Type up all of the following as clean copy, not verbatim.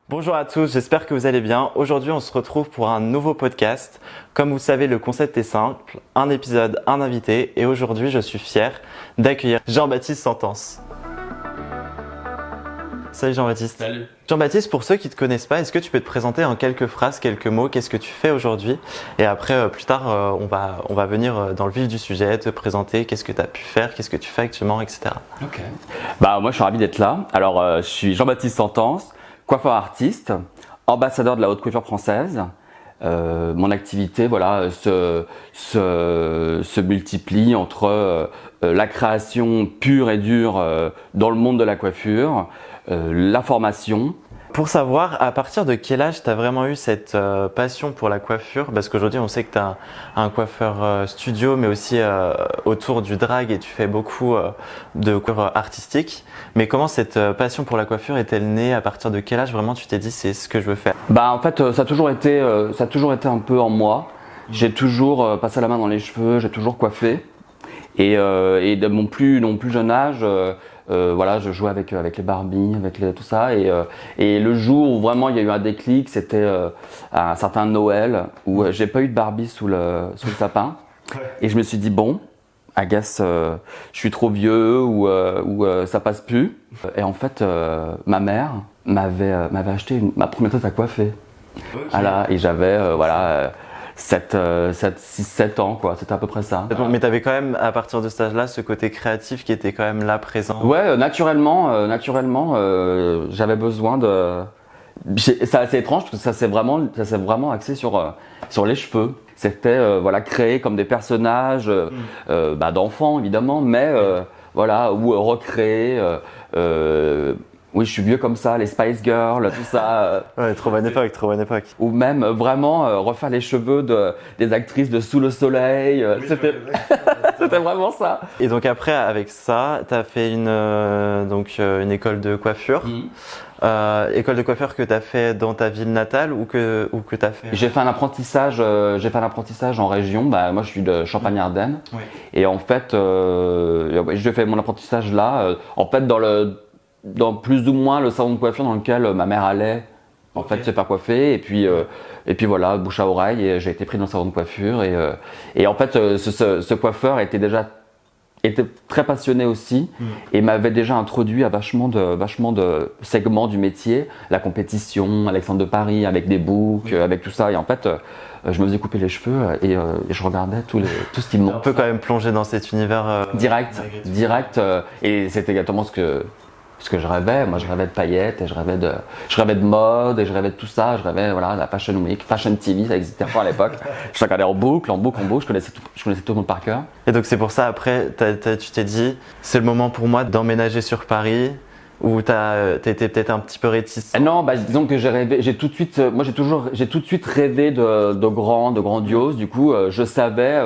Bonjour à tous, j'espère que vous allez bien. Aujourd'hui, on se retrouve pour un nouveau podcast. Comme vous le savez, le concept est simple, un épisode, un invité. Et aujourd'hui, je suis fier d'accueillir Jean-Baptiste Sentence. Salut Jean-Baptiste. Salut. Jean-Baptiste, pour ceux qui ne te connaissent pas, est-ce que tu peux te présenter en quelques phrases, quelques mots, qu'est-ce que tu fais aujourd'hui? Et après, plus tard, on va venir dans le vif du sujet, te présenter qu'est-ce que tu as pu faire, qu'est-ce que tu fais actuellement, etc. Ok. Moi, je suis ravi d'être là. Alors, je suis Jean-Baptiste Sentence, coiffeur artiste, ambassadeur de la haute coiffure française. Mon activité, se multiplie entre la création pure et dure dans le monde de la coiffure, la formation. Pour savoir, à partir de quel âge tu as vraiment eu cette passion pour la coiffure? Parce qu'aujourd'hui, on sait que tu as un coiffeur studio, mais aussi autour du drag et tu fais beaucoup de coiffure artistique. Mais comment cette passion pour la coiffure est-elle née? À partir de quel âge vraiment tu t'es dit c'est ce que je veux faire? En fait, ça a toujours été un peu en moi. J'ai toujours passé la main dans les cheveux, j'ai toujours coiffé. Et de mon plus jeune âge, je jouais avec les Barbies, tout ça. Et le jour où vraiment il y a eu un déclic, c'était à un certain Noël où j'ai pas eu de Barbie sous le sapin. Et je me suis dit bon, I guess je suis trop vieux ou ça passe plus. Et en fait, ma mère m'avait acheté ma première tête à coiffer. Okay. Voilà, et j'avais 6-7 ans, quoi. C'était à peu près ça. Mais tu avais quand même, à partir de cet âge-là, ce côté créatif qui était quand même là présent. Ouais, naturellement, j'avais besoin de. C'est assez étrange parce que ça s'est vraiment axé sur les cheveux. C'était créé comme des personnages d'enfants évidemment, mais ou recréer. Oui, je suis vieux comme ça, les Spice Girls, tout ça. Ouais, trop bonne époque. Ou même vraiment refaire les cheveux des actrices de Sous le Soleil. Oui, c'était vraiment ça. Et donc après, avec ça, tu as fait une école de coiffure. École de coiffure que tu as fait dans ta ville natale ou que tu as fait? J'ai fait un apprentissage en région. Moi, je suis de Champagne-Ardenne. Oui. Et en fait, j'ai fait mon apprentissage là. En fait, dans plus ou moins le salon de coiffure dans lequel ma mère allait se faire coiffer, et puis voilà, bouche à oreille, et j'ai été pris dans le salon de coiffure, et en fait ce coiffeur était très passionné aussi, et m'avait déjà introduit à vachement de segments du métier, la compétition, Alexandre de Paris avec des boucs, avec tout ça, et en fait je me faisais couper les cheveux et je regardais tout ce qui me On peut quand même plonger dans cet univers direct, et c'était exactement ce que je rêvais. Moi, je rêvais de paillettes, et je rêvais de mode, et je rêvais de tout ça. Je rêvais, de la Fashion Week, Fashion TV, ça existait pas à l'époque. Je regardais en boucle. Je connaissais tout le monde par cœur. Et donc, c'est pour ça, après, tu t'es dit, c'est le moment pour moi d'emménager sur Paris, ou t'as été peut-être un petit peu réticent? Non, disons que j'ai rêvé, j'ai tout de suite rêvé de grandiose. Du coup, je savais,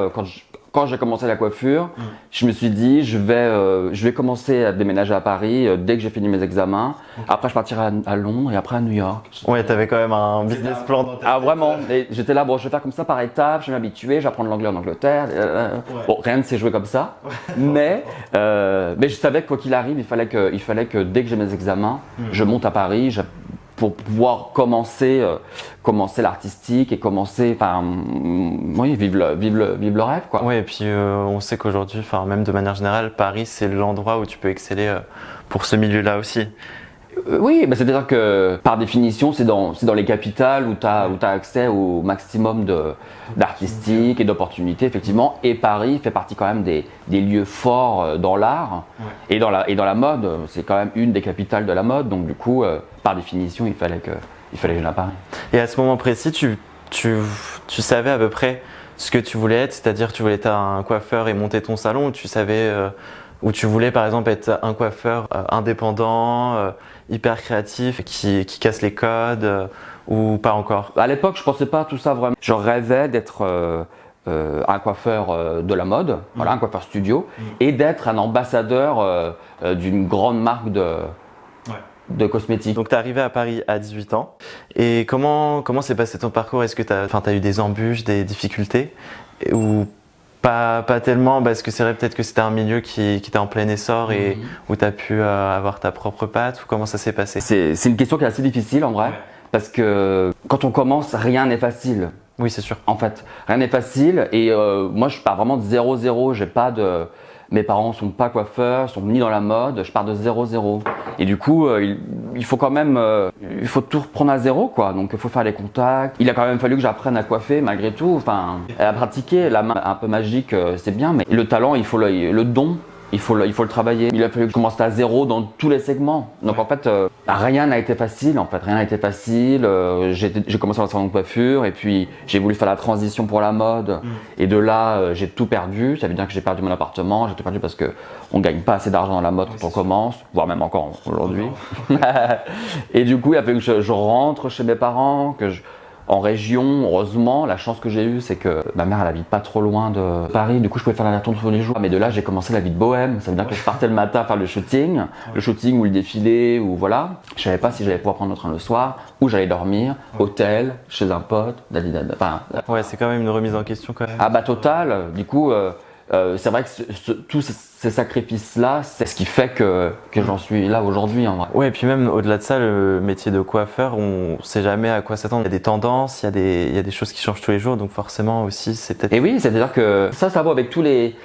quand j'ai commencé la coiffure, je me suis dit je vais commencer à déménager à Paris dès que j'ai fini mes examens. Après je partirai à Londres et après à New York. Ouais, t'avais quand même un business plan. Ah vraiment. Et j'étais là, je vais faire comme ça par étapes, je vais m'habituer, je vais apprendre l'anglais en Angleterre. Bon, rien ne s'est joué comme ça, mais je savais que quoi qu'il arrive, il fallait que dès que j'ai mes examens, je monte à Paris. Pour pouvoir commencer l'artistique et vivre le rêve, quoi. Oui, et puis on sait qu'aujourd'hui, même de manière générale, Paris c'est l'endroit où tu peux exceller pour ce milieu-là aussi. Oui, c'est-à-dire que par définition, c'est dans les capitales où tu as accès au maximum d'artistique et d'opportunités, effectivement. Et Paris fait partie quand même des lieux forts dans l'art et dans la mode. C'est quand même une des capitales de la mode, donc du coup, par définition, il fallait que j'aille à Paris. Et à ce moment précis, tu savais à peu près ce que tu voulais être, c'est-à-dire tu voulais être un coiffeur et monter ton salon, ou tu savais où tu voulais par exemple être un coiffeur indépendant, hyper créatif, qui casse les codes, ou pas encore? À l'époque, je pensais pas à tout ça vraiment. Je rêvais d'être un coiffeur de la mode, un coiffeur studio, et d'être un ambassadeur d'une grande marque de cosmétiques. Donc tu es arrivé à Paris à 18 ans, et comment s'est passé ton parcours? Est-ce que tu as eu des embûches, des difficultés, ou pas tellement, parce que c'est vrai peut-être que c'était un milieu qui était en plein essor et où tu as pu avoir ta propre patte, ou comment ça s'est passé? C'est une question qui est assez difficile en vrai, parce que quand on commence, rien n'est facile. Oui, c'est sûr. En fait, rien n'est facile et moi je pars vraiment de 0-0. J'ai pas de, mes parents sont pas coiffeurs, sont ni dans la mode. Je pars de 0-0 et du coup il faut quand même, il faut tout reprendre à zéro quoi. Donc il faut faire les contacts. Il a quand même fallu que j'apprenne à coiffer malgré tout. Enfin, à pratiquer. La main un peu magique, c'est bien, mais le talent, il faut le don. Il faut le travailler. Il a fallu que je commence à zéro dans tous les segments. Donc en fait, rien n'a été facile. En fait, rien n'a été facile. J'ai commencé dans le salon de coiffure et puis j'ai voulu faire la transition pour la mode. Et de là, j'ai tout perdu. Ça veut dire que j'ai perdu mon appartement. J'ai tout perdu parce que on gagne pas assez d'argent dans la mode quand on commence, voire même encore aujourd'hui. Et du coup, il a fallu que je rentre chez mes parents, en région. Heureusement, la chance que j'ai eue, c'est que ma mère elle habite pas trop loin de Paris, du coup je pouvais faire l'aller-retour tous les jours. Mais de là, j'ai commencé la vie de bohème. Ça veut dire que je partais le matin faire le shooting ou le défilé, ou voilà. Je savais pas si j'allais pouvoir prendre le train le soir, où j'allais dormir, hôtel, chez un pote, enfin. Ouais, c'est quand même une remise en question quand même. Ah bah total. Du coup, c'est vrai que tous ces sacrifices-là, c'est ce qui fait que j'en suis là aujourd'hui en vrai. Ouais, et puis même au-delà de ça, le métier de coiffeur, on sait jamais à quoi s'attendre. Il y a des tendances, il y a des choses qui changent tous les jours, donc forcément aussi c'est peut-être. Et oui, c'est-à-dire que ça vaut avec tous les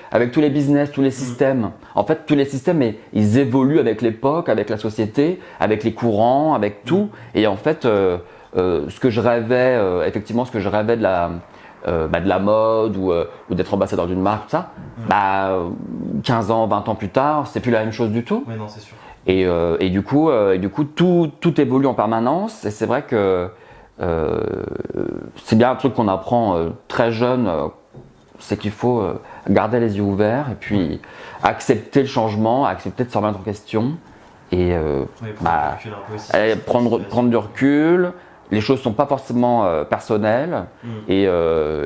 business, tous les systèmes. En fait, tous les systèmes, ils évoluent avec l'époque, avec la société, avec les courants, avec tout. Et en fait, ce que je rêvais, effectivement, ce que je rêvais de la mode ou d'être ambassadeur d'une marque, tout ça, 15 ans, 20 ans plus tard, c'est plus la même chose du tout. Ouais, non, c'est sûr. Et du coup, tout évolue en permanence. Et c'est vrai que c'est bien un truc qu'on apprend très jeune, c'est qu'il faut garder les yeux ouverts et puis accepter le changement, accepter de se remettre en question et prendre du recul. Les choses sont pas forcément personnelles et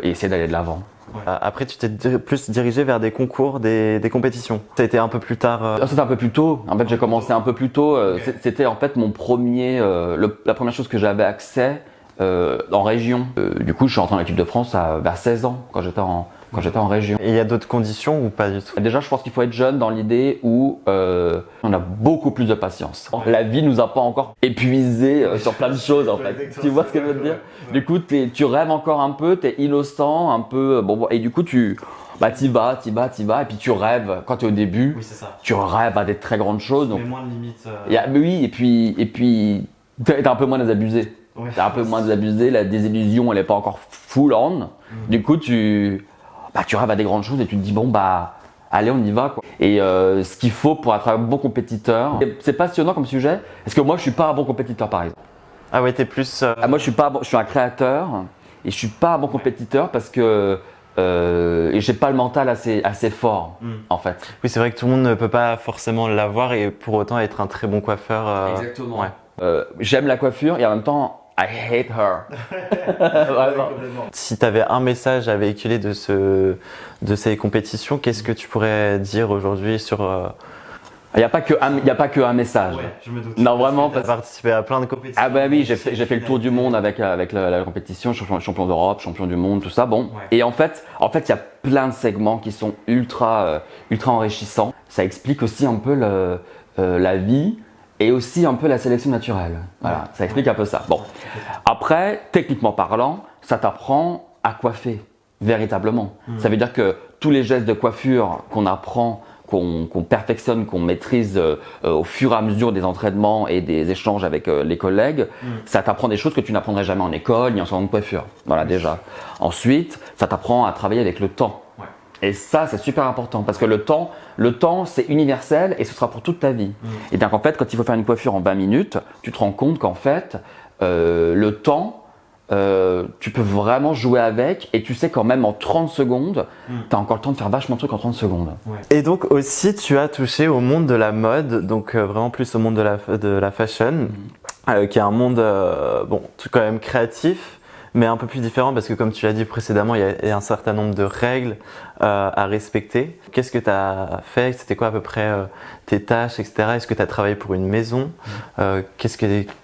essayer d'aller de l'avant. Ouais. Après, tu t'es plus dirigé vers des concours, des compétitions. Ça a été un peu plus tard. C'était un peu plus tôt. En fait, j'ai commencé un peu plus tôt. Okay. C'était en fait mon premier, la première chose que j'avais accès en région. Du coup, je suis rentré en équipe de France vers 16 ans quand j'étais en région. Et il y a d'autres conditions ou pas du tout? Déjà, je pense qu'il faut être jeune dans l'idée où on a beaucoup plus de patience. La vie nous a pas encore épuisés sur plein de choses en fait. Tu vois ce que je veux te dire? Du coup, tu rêves encore un peu, t'es innocent, un peu et du coup t'y vas et puis tu rêves quand t'es au début. Oui, c'est ça. Tu rêves à des très grandes choses. Mais moins de limites. Oui, et puis t'es un peu moins désabusé. Ouais, t'es un peu moins désabusé. La désillusion, elle est pas encore full on. Du coup, tu rêves à des grandes choses et tu te dis allez, on y va quoi. Et ce qu'il faut pour être un bon compétiteur, c'est passionnant comme sujet parce que moi je suis pas un bon compétiteur par exemple. Ah ouais, t'es plus. Moi je suis un créateur et je suis pas un bon compétiteur parce que j'ai pas le mental assez fort en fait. Oui, c'est vrai que tout le monde ne peut pas forcément l'avoir et pour autant être un très bon coiffeur. Exactement. Ouais. J'aime la coiffure et en même temps I hate her. Vraiment. Si tu avais un message à véhiculer de ces compétitions, qu'est-ce que tu pourrais dire aujourd'hui sur Il n'y a pas que un message. Ouais, je me doute. Non, vraiment. Tu as participé à plein de compétitions. Ah bah oui, j'ai fait le tour du monde avec la compétition, champion d'Europe, champion du monde, tout ça. Bon. Ouais. Et en fait, il y a plein de segments qui sont ultra enrichissants. Ça explique aussi un peu la vie et aussi un peu la sélection naturelle. Voilà, ça explique un peu ça. Bon. Après, techniquement parlant, ça t'apprend à coiffer véritablement. Ça veut dire que tous les gestes de coiffure qu'on apprend, qu'on perfectionne, qu'on maîtrise au fur et à mesure des entraînements et des échanges avec les collègues, ça t'apprend des choses que tu n'apprendrais jamais en école ni en salon de coiffure. Voilà déjà. Ensuite, ça t'apprend à travailler avec le temps. Ouais. Et ça, c'est super important parce que le temps, c'est universel et ce sera pour toute ta vie. Et donc en fait, quand il faut faire une coiffure en 20 minutes, tu te rends compte qu'en fait, le temps, tu peux vraiment jouer avec et tu sais quand même en 30 secondes, tu as encore le temps de faire vachement de trucs en 30 secondes. Ouais. Et donc aussi tu as touché au monde de la mode, donc vraiment plus au monde de la fashion, qui est un monde quand même créatif, mais un peu plus différent parce que comme tu l'as dit précédemment, il y a un certain nombre de règles à respecter. Qu'est-ce que tu as fait? C'était quoi à peu près tes tâches, etc. Est-ce que tu as travaillé pour une maison?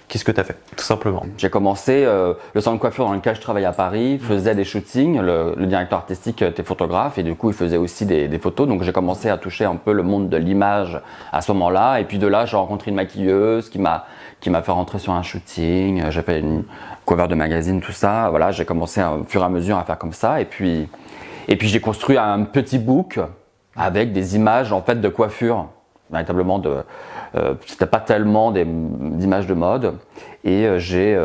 qu'est-ce que tu as fait, tout simplement? J'ai commencé le salon de coiffure dans lequel je travaillais à Paris, faisait des shootings. Le directeur artistique était photographe et du coup il faisait aussi des photos. Donc j'ai commencé à toucher un peu le monde de l'image à ce moment-là. Et puis de là j'ai rencontré une maquilleuse qui m'a fait rentrer sur un shooting. J'ai fait une cover de magazine, tout ça. Voilà, j'ai commencé au fur et à mesure à faire comme ça. Et puis j'ai construit un petit book avec des images en fait de coiffure, véritablement c'était pas tellement d'images de mode. Et j'ai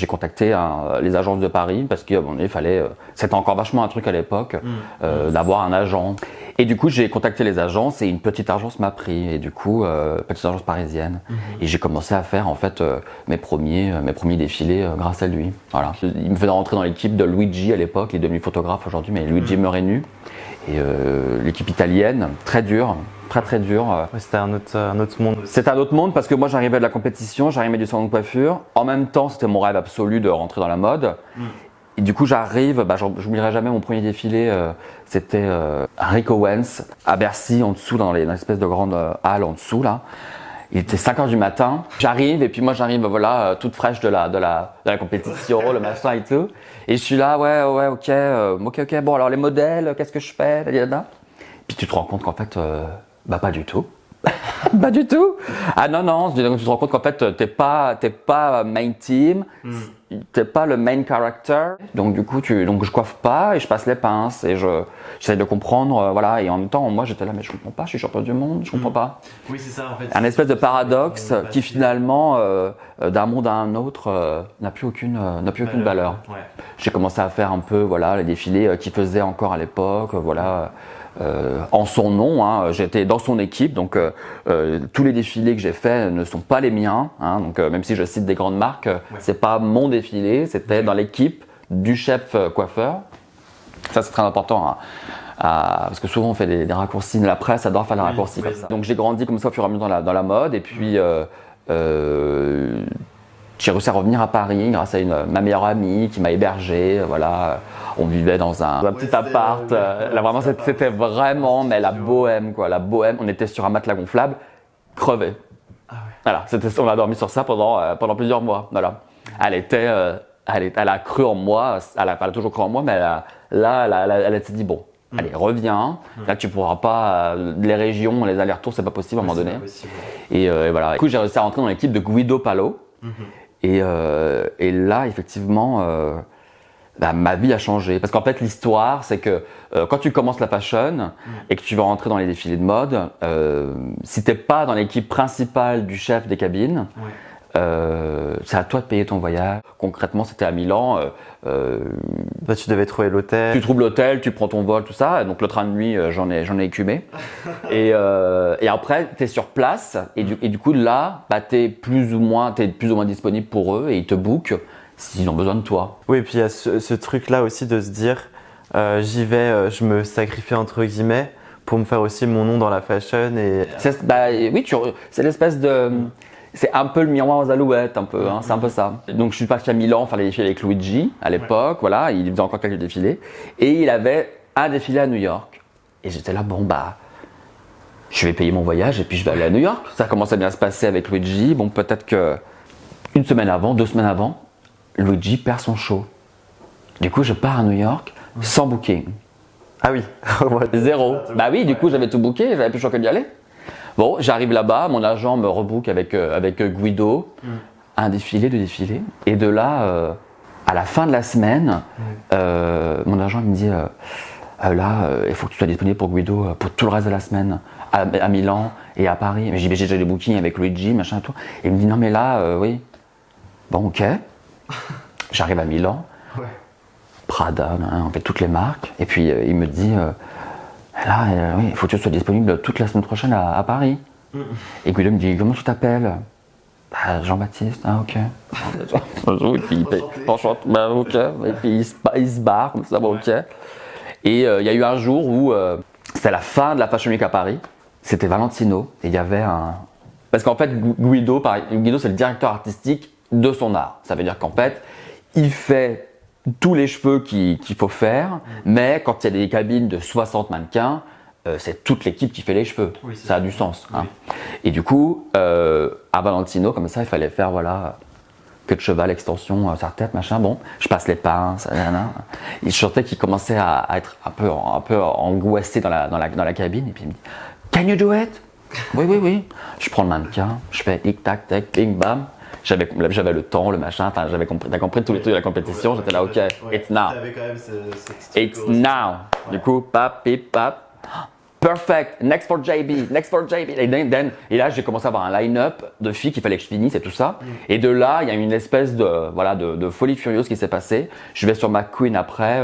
contacté les agences de Paris parce qu'il fallait, c'était encore vachement un truc à l'époque d'avoir un agent. Et du coup j'ai contacté les agences et une petite agence m'a pris. Et du coup petite agence parisienne. Et j'ai commencé à faire en fait mes premiers défilés grâce à lui. Voilà. Il me faisait rentrer dans l'équipe de Luigi à l'époque. Il est devenu photographe aujourd'hui, mais Luigi Morenu. Et l'équipe italienne, très dure. Très dur. Ouais, c'était un autre monde. C'était un autre monde parce que moi j'arrivais de la compétition, j'arrivais du salon de coiffure. En même temps, c'était mon rêve absolu de rentrer dans la mode. Et du coup, j'arrive, j'oublierai jamais mon premier défilé. C'était Rick Owens à Bercy, en dessous, dans l'espèce de grande halle en dessous là. Il était 5h du matin. J'arrive et puis moi j'arrive, voilà, toute fraîche de la compétition, le machin et tout. Et je suis là, ouais, ok. Bon alors les modèles, qu'est-ce que je fais, Puis tu te rends compte qu'en fait. Pas du tout. Pas du tout. Ah non, tu te rends compte qu'en fait t'es pas main team, t'es pas le main character. Donc du coup donc je coiffe pas et je passe les pinces et j'essaie de comprendre, voilà. Et en même temps moi j'étais là mais je comprends pas, je suis champion du monde, je comprends pas. Oui c'est ça en fait. Un espèce de paradoxe qui finalement d'un monde à un autre n'a plus aucune valeur. Ouais. J'ai commencé à faire un peu voilà les défilés qu'il faisait encore à l'époque, voilà. En son nom, hein, j'étais dans son équipe, donc tous les défilés que j'ai faits ne sont pas les miens, hein, donc même si je cite des grandes marques, c'est pas mon défilé, c'était dans l'équipe du chef coiffeur. Ça c'est très important, parce que souvent on fait des raccourcis, la presse adore faire des raccourcis comme ça. Donc j'ai grandi comme ça au fur et à mesure dans la mode, et puis j'ai réussi à revenir à Paris grâce à ma meilleure amie qui m'a hébergé, voilà. On vivait dans un petit appart. Là vraiment c'était vraiment la bohème quoi, la bohème. On était sur un matelas gonflable, crevé. Ah ouais. Voilà, on a dormi sur ça pendant plusieurs mois. Voilà. Elle a cru en moi, elle a toujours cru en moi, mais elle s'est dit bon. Allez, reviens. Là, tu pourras pas. Les régions, les allers-retours, c'est pas possible à un moment donné. Et voilà. Du coup, j'ai réussi à rentrer dans l'équipe de Guido Palo. Et là, effectivement, ma vie a changé. Parce qu'en fait, l'histoire, c'est que quand tu commences la fashion et que tu vas rentrer dans les défilés de mode, si t'es pas dans l'équipe principale du chef des cabines, c'est à toi de payer ton voyage. Concrètement, c'était à Milan. Là, tu devais trouver l'hôtel. Tu trouves l'hôtel, tu prends ton vol, tout ça. Donc le train de nuit, j'en ai écumé. Et après, t'es sur place. Et du coup, là, t'es plus ou moins disponible pour eux et ils te bookent s'ils ont besoin de toi. Oui, et puis il y a ce truc-là aussi de se dire, j'y vais, je me sacrifie entre guillemets pour me faire aussi mon nom dans la fashion. Et oui, c'est l'espèce de... C'est un peu le miroir aux alouettes, un peu, hein, c'est un peu ça. Donc je suis parti à Milan faire les défilés avec Luigi à l'époque, voilà, il faisait encore quelques défilés. Et il avait un défilé à New York. Et j'étais là, je vais payer mon voyage et puis je vais aller à New York. Ça commence à bien se passer avec Luigi. Bon, peut-être que 2 semaines avant, Luigi perd son show. Du coup, je pars à New York sans booking. Ah oui. Zéro. Bah oui, du coup, j'avais tout booké, j'avais plus le choix que d'y aller. Bon, j'arrive là-bas, mon agent me rebook avec Guido, un défilé, 2 défilés. Et de là, à la fin de la semaine, mon agent me dit il faut que tu sois disponible pour Guido pour tout le reste de la semaine, à Milan et à Paris. Mais j'ai déjà des bookings avec Luigi, machin et tout. Et il me dit non mais là, oui. Bon, ok. J'arrive à Milan, Prada, on fait toutes les marques. Et puis il me dit... oui, il faut que tu sois disponible toute la semaine prochaine à Paris. Et Guido me dit, comment tu t'appelles? Jean-Baptiste, ah ok. Et puis enchanté, ok. Et puis il se barre comme ça, ok. Et il y a eu un jour où c'était la fin de la Fashion Week à Paris. C'était Valentino et il y avait parce qu'en fait Guido c'est le directeur artistique de son art. Ça veut dire qu'en fait il fait tous les cheveux qu'il faut faire, mais quand il y a des cabines de 60 mannequins, c'est toute l'équipe qui fait les cheveux. Oui, ça a du sens. Hein. Et du coup, à Valentino, comme ça, il fallait faire queue de cheval, extension, serre-tête, machin. Bon, je passe les pinces, et je sentais qu'il commençait à être un peu angoissé dans la cabine. Et puis il me dit, Can you do it? Oui. Je prends le mannequin, je fais tic tac tac, bing bam. J'avais le temps, le machin. Enfin, t'as compris tous les trucs de la compétition. J'étais là, ok, it's now. It's now. Du coup, pap, pip, pap. Perfect, next for JB. Et là, j'ai commencé à avoir un line-up de filles qu'il fallait que je finisse et tout ça. Et de là, il y a une espèce de folie furieuse qui s'est passée. Je vais sur McQueen après,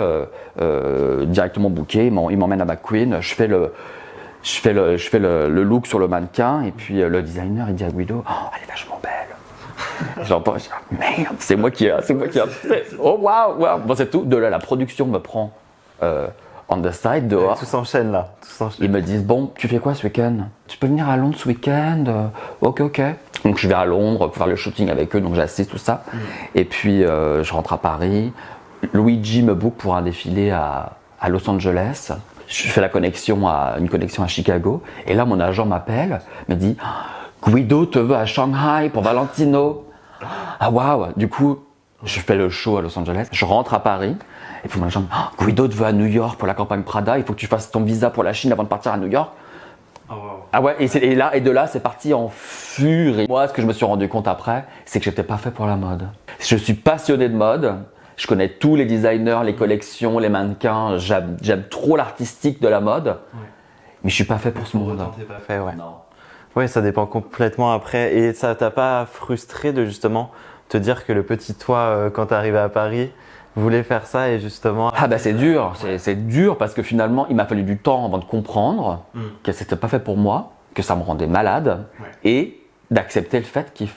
directement booké. Il m'emmène à McQueen. Je fais le look sur le mannequin. Et puis le designer, il dit à Guido, oh, elle est vachement belle. J'entends, je dis, merde, c'est moi qui a. Oh waouh. Bon, c'est tout. De là, la production me prend. On the side, dehors. Tout s'enchaîne là. Ils me disent, bon, tu fais quoi ce week-end? Tu peux venir à Londres ce week-end? Ok. Donc je vais à Londres pour faire le shooting avec eux, donc j'assiste tout ça. Et puis je rentre à Paris. Luigi me book pour un défilé à Los Angeles. Je fais une connexion à Chicago. Et là, mon agent m'appelle, me dit, Guido te veut à Shanghai pour Valentino. Ah waouh. Du coup, je fais le show à Los Angeles. Je rentre à Paris. Et puis mon agent me dit, Guido te veut à New York pour la campagne Prada, il faut que tu fasses ton visa pour la Chine avant de partir à New York. Oh, wow. Ah ouais, et de là, c'est parti en furie. Moi, ce que je me suis rendu compte après, c'est que j'étais pas fait pour la mode. Je suis passionné de mode, je connais tous les designers, les collections, les mannequins, j'aime trop l'artistique de la mode, mais je suis pas fait pour ce monde. T'es pas fait, ouais. Non. Oui, ça dépend complètement après. Et ça t'a pas frustré de justement te dire que le petit toi, quand t'es arrivé à Paris, voulait faire ça et justement… Ah bah c'est dur, c'est dur parce que finalement il m'a fallu du temps avant de comprendre que c'était pas fait pour moi, que ça me rendait malade et d'accepter le fait qu'il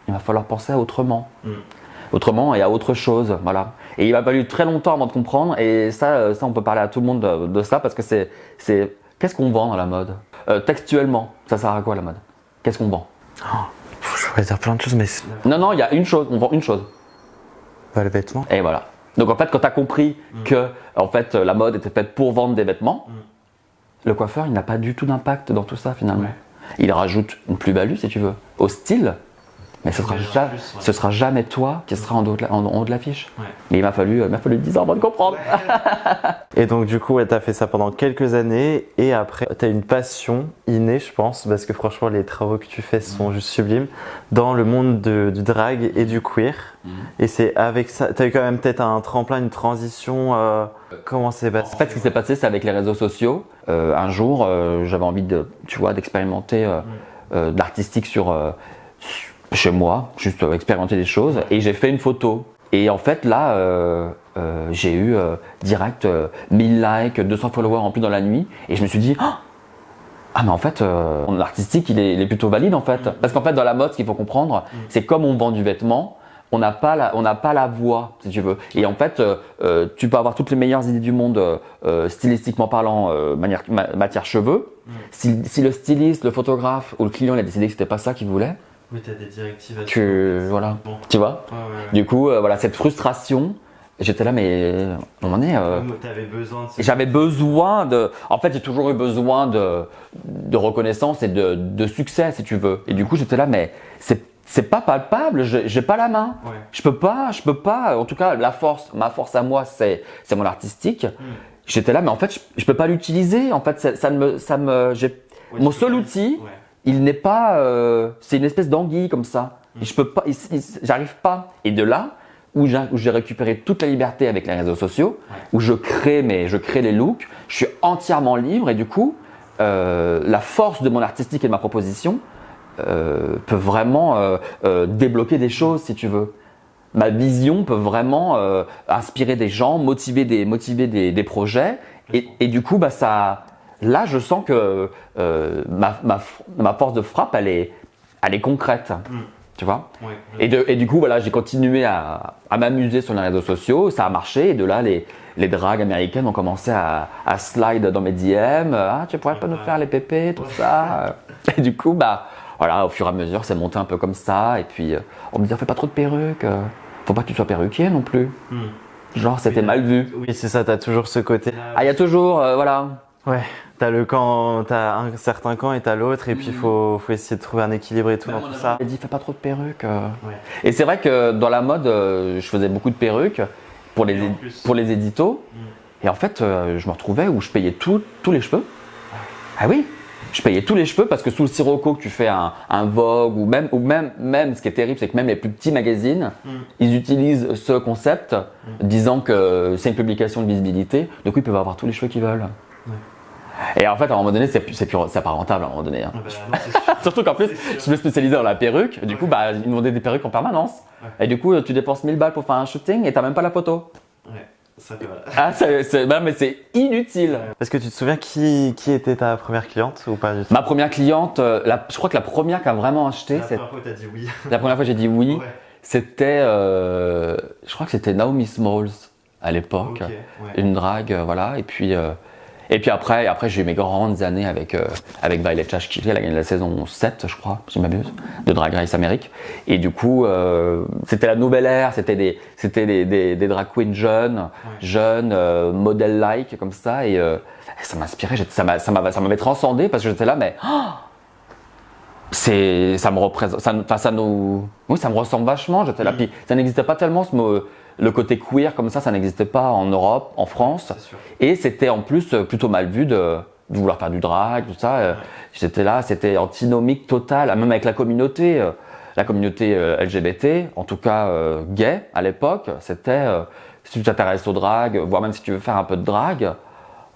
va falloir penser à autrement. Autrement et à autre chose, voilà. Et il m'a fallu très longtemps avant de comprendre et ça on peut parler à tout le monde de ça parce que c'est qu'est-ce qu'on vend dans la mode? Textuellement, ça sert à quoi la mode? Qu'est-ce qu'on vend? Je pourrais dire plein de choses mais… Non, il y a une chose, on vend une chose. Le vêtement. Et voilà. Donc en fait, quand tu as compris que en fait, la mode était faite pour vendre des vêtements, le coiffeur, il n'a pas du tout d'impact dans tout ça finalement. Il rajoute une plus-value, si tu veux, au style, mais ce sera jamais toi qui sera en haut de l'affiche. Mais il m'a fallu 10 ans avant de comprendre. Et donc du coup, tu as fait ça pendant quelques années et après, tu as une passion innée, je pense, parce que franchement, les travaux que tu fais sont juste sublimes, dans le monde du drag et du queer. Et c'est avec ça, tu as eu quand même peut-être un tremplin, une transition. Comment c'est passé? En fait, ce qui s'est passé, c'est avec les réseaux sociaux. Un jour, j'avais envie d'expérimenter d'artistique chez moi, juste expérimenter des choses. Et j'ai fait une photo. Et en fait, là, j'ai eu direct 1000 likes, 200 followers en plus dans la nuit. Et je me suis dit, ah mais en fait, mon artistique, il est plutôt valide en fait. Parce qu'en fait, dans la mode, ce qu'il faut comprendre, c'est comme on vend du vêtement, on n'a pas la voix, si tu veux. Et en fait, tu peux avoir toutes les meilleures idées du monde, stylistiquement parlant, matière cheveux. Si le styliste, le photographe ou le client il a décidé que c'était pas ça qu'il voulait, oui, tu as des directives. Voilà. Bon. Tu vois. Du coup, voilà, cette frustration, j'étais là, mais à un moment donné, t'avais besoin de j'avais besoin de. En fait, j'ai toujours eu besoin de reconnaissance et de succès, si tu veux. Et du coup, j'étais là, mais c'est pas palpable, j'ai pas la main. Je peux pas. En tout cas, ma force à moi, c'est mon artistique. J'étais là, mais en fait, je peux pas l'utiliser. En fait, mon seul outil. Il n'est pas, c'est une espèce d'anguille comme ça. Et je peux pas, j'arrive pas. Et de là, où j'ai récupéré toute la liberté avec les réseaux sociaux, où je crée les looks, je suis entièrement libre et du coup, la force de mon artistique et de ma proposition peut vraiment débloquer des choses si tu veux. Ma vision peut vraiment inspirer des gens, motiver des projets et du coup, bah ça. Là, je sens que ma force de frappe, elle est concrète, tu vois. Et du coup, voilà, j'ai continué à m'amuser sur les réseaux sociaux, ça a marché. Et de là, les dragues américaines ont commencé à slide dans mes DM. Ah, tu pourrais pas nous faire les pépés, tout ça. Et du coup, bah, voilà, au fur et à mesure, c'est monté un peu comme ça. Et puis, on me dit, fais pas trop de perruques. Faut pas que tu sois perruquier non plus. Genre, c'était mal vu. Oui, c'est ça, t'as toujours ce côté. Ah, il y a toujours, voilà. Ouais, t'as le camp, t'as un certain camp et t'as l'autre, et puis faut essayer de trouver un équilibre et tout dans tout ça. Elle dit fais pas trop de perruques. Ouais. Et c'est vrai que dans la mode, je faisais beaucoup de perruques pour les éditos. Et en fait, je me retrouvais où je payais tous les cheveux. Ah oui, je payais tous les cheveux parce que sous le sirocco que tu fais un Vogue ou même ce qui est terrible, c'est que même les plus petits magazines, ils utilisent ce concept disant que c'est une publication de visibilité. Du coup, ils peuvent avoir tous les cheveux qu'ils veulent. Et en fait, à un moment donné, c'est pas rentable à un moment donné. Hein. Ah bah, non, c'est sûr. Surtout qu'en plus, je me spécialisais dans la perruque. Du coup, bah, ils nous vendaient des perruques en permanence. Et du coup, tu dépenses 1000 balles pour faire un shooting et t'as même pas la photo. Ouais, ça fait mal. Ah, mais c'est inutile. Est-ce que tu te souviens qui était ta première cliente ou pas du tout? Ma première cliente, je crois que la première qui a vraiment acheté, La première fois, t'as dit oui. la première fois j'ai dit oui, Ouais. c'était, je crois que c'était Naomi Smalls à l'époque, Ok, ouais. une drague, voilà. Et puis après j'ai eu mes grandes années avec Violet Chachki, elle a gagné la saison 7, je crois, si je m'abuse, de Drag Race Amérique. Et du coup, c'était la nouvelle ère, c'était des drag queens jeunes, modèle-like, comme ça. Et ça m'inspirait, ça m'avait transcendé parce que j'étais là, mais ça me représente, ça me ressemble vachement. J'étais là, puis ça n'existait pas tellement le côté queer comme ça n'existait pas en Europe, en France. Et c'était en plus plutôt mal vu de vouloir faire du drag, tout ça. J'étais là, c'était antinomique total, même avec la communauté LGBT, en tout cas gay à l'époque. C'était si tu t'intéresses au drag, voire même si tu veux faire un peu de drag,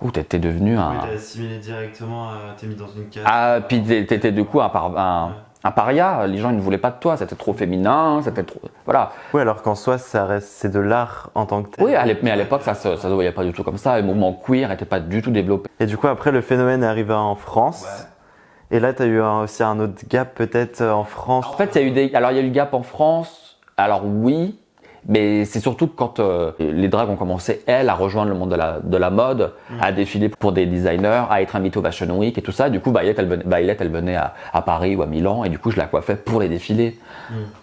ou t'étais devenu un. Oui, t'es assimilé directement, t'es mis dans une case. Ah, puis t'étais du coup un paria. Les gens ils ne voulaient pas de toi, c'était trop féminin, c'était trop. Voilà. Oui, alors qu'en soi, c'est de l'art en tant que tel. Oui, mais à l'époque, ça se voyait pas du tout comme ça. Le mouvement queer n'était pas du tout développé. Et du coup, après, le phénomène est arrivé en France. Ouais. Et là, tu as eu aussi un autre gap peut-être en France. En fait, il y a eu le gap en France. Alors oui, mais c'est surtout quand les drags ont commencé, elles, à rejoindre le monde de la mode, à défiler pour des designers, à être invitées au Fashion Week et tout ça. Du coup, Violet, elle venait à Paris ou à Milan et du coup, je la coiffais pour les défilés.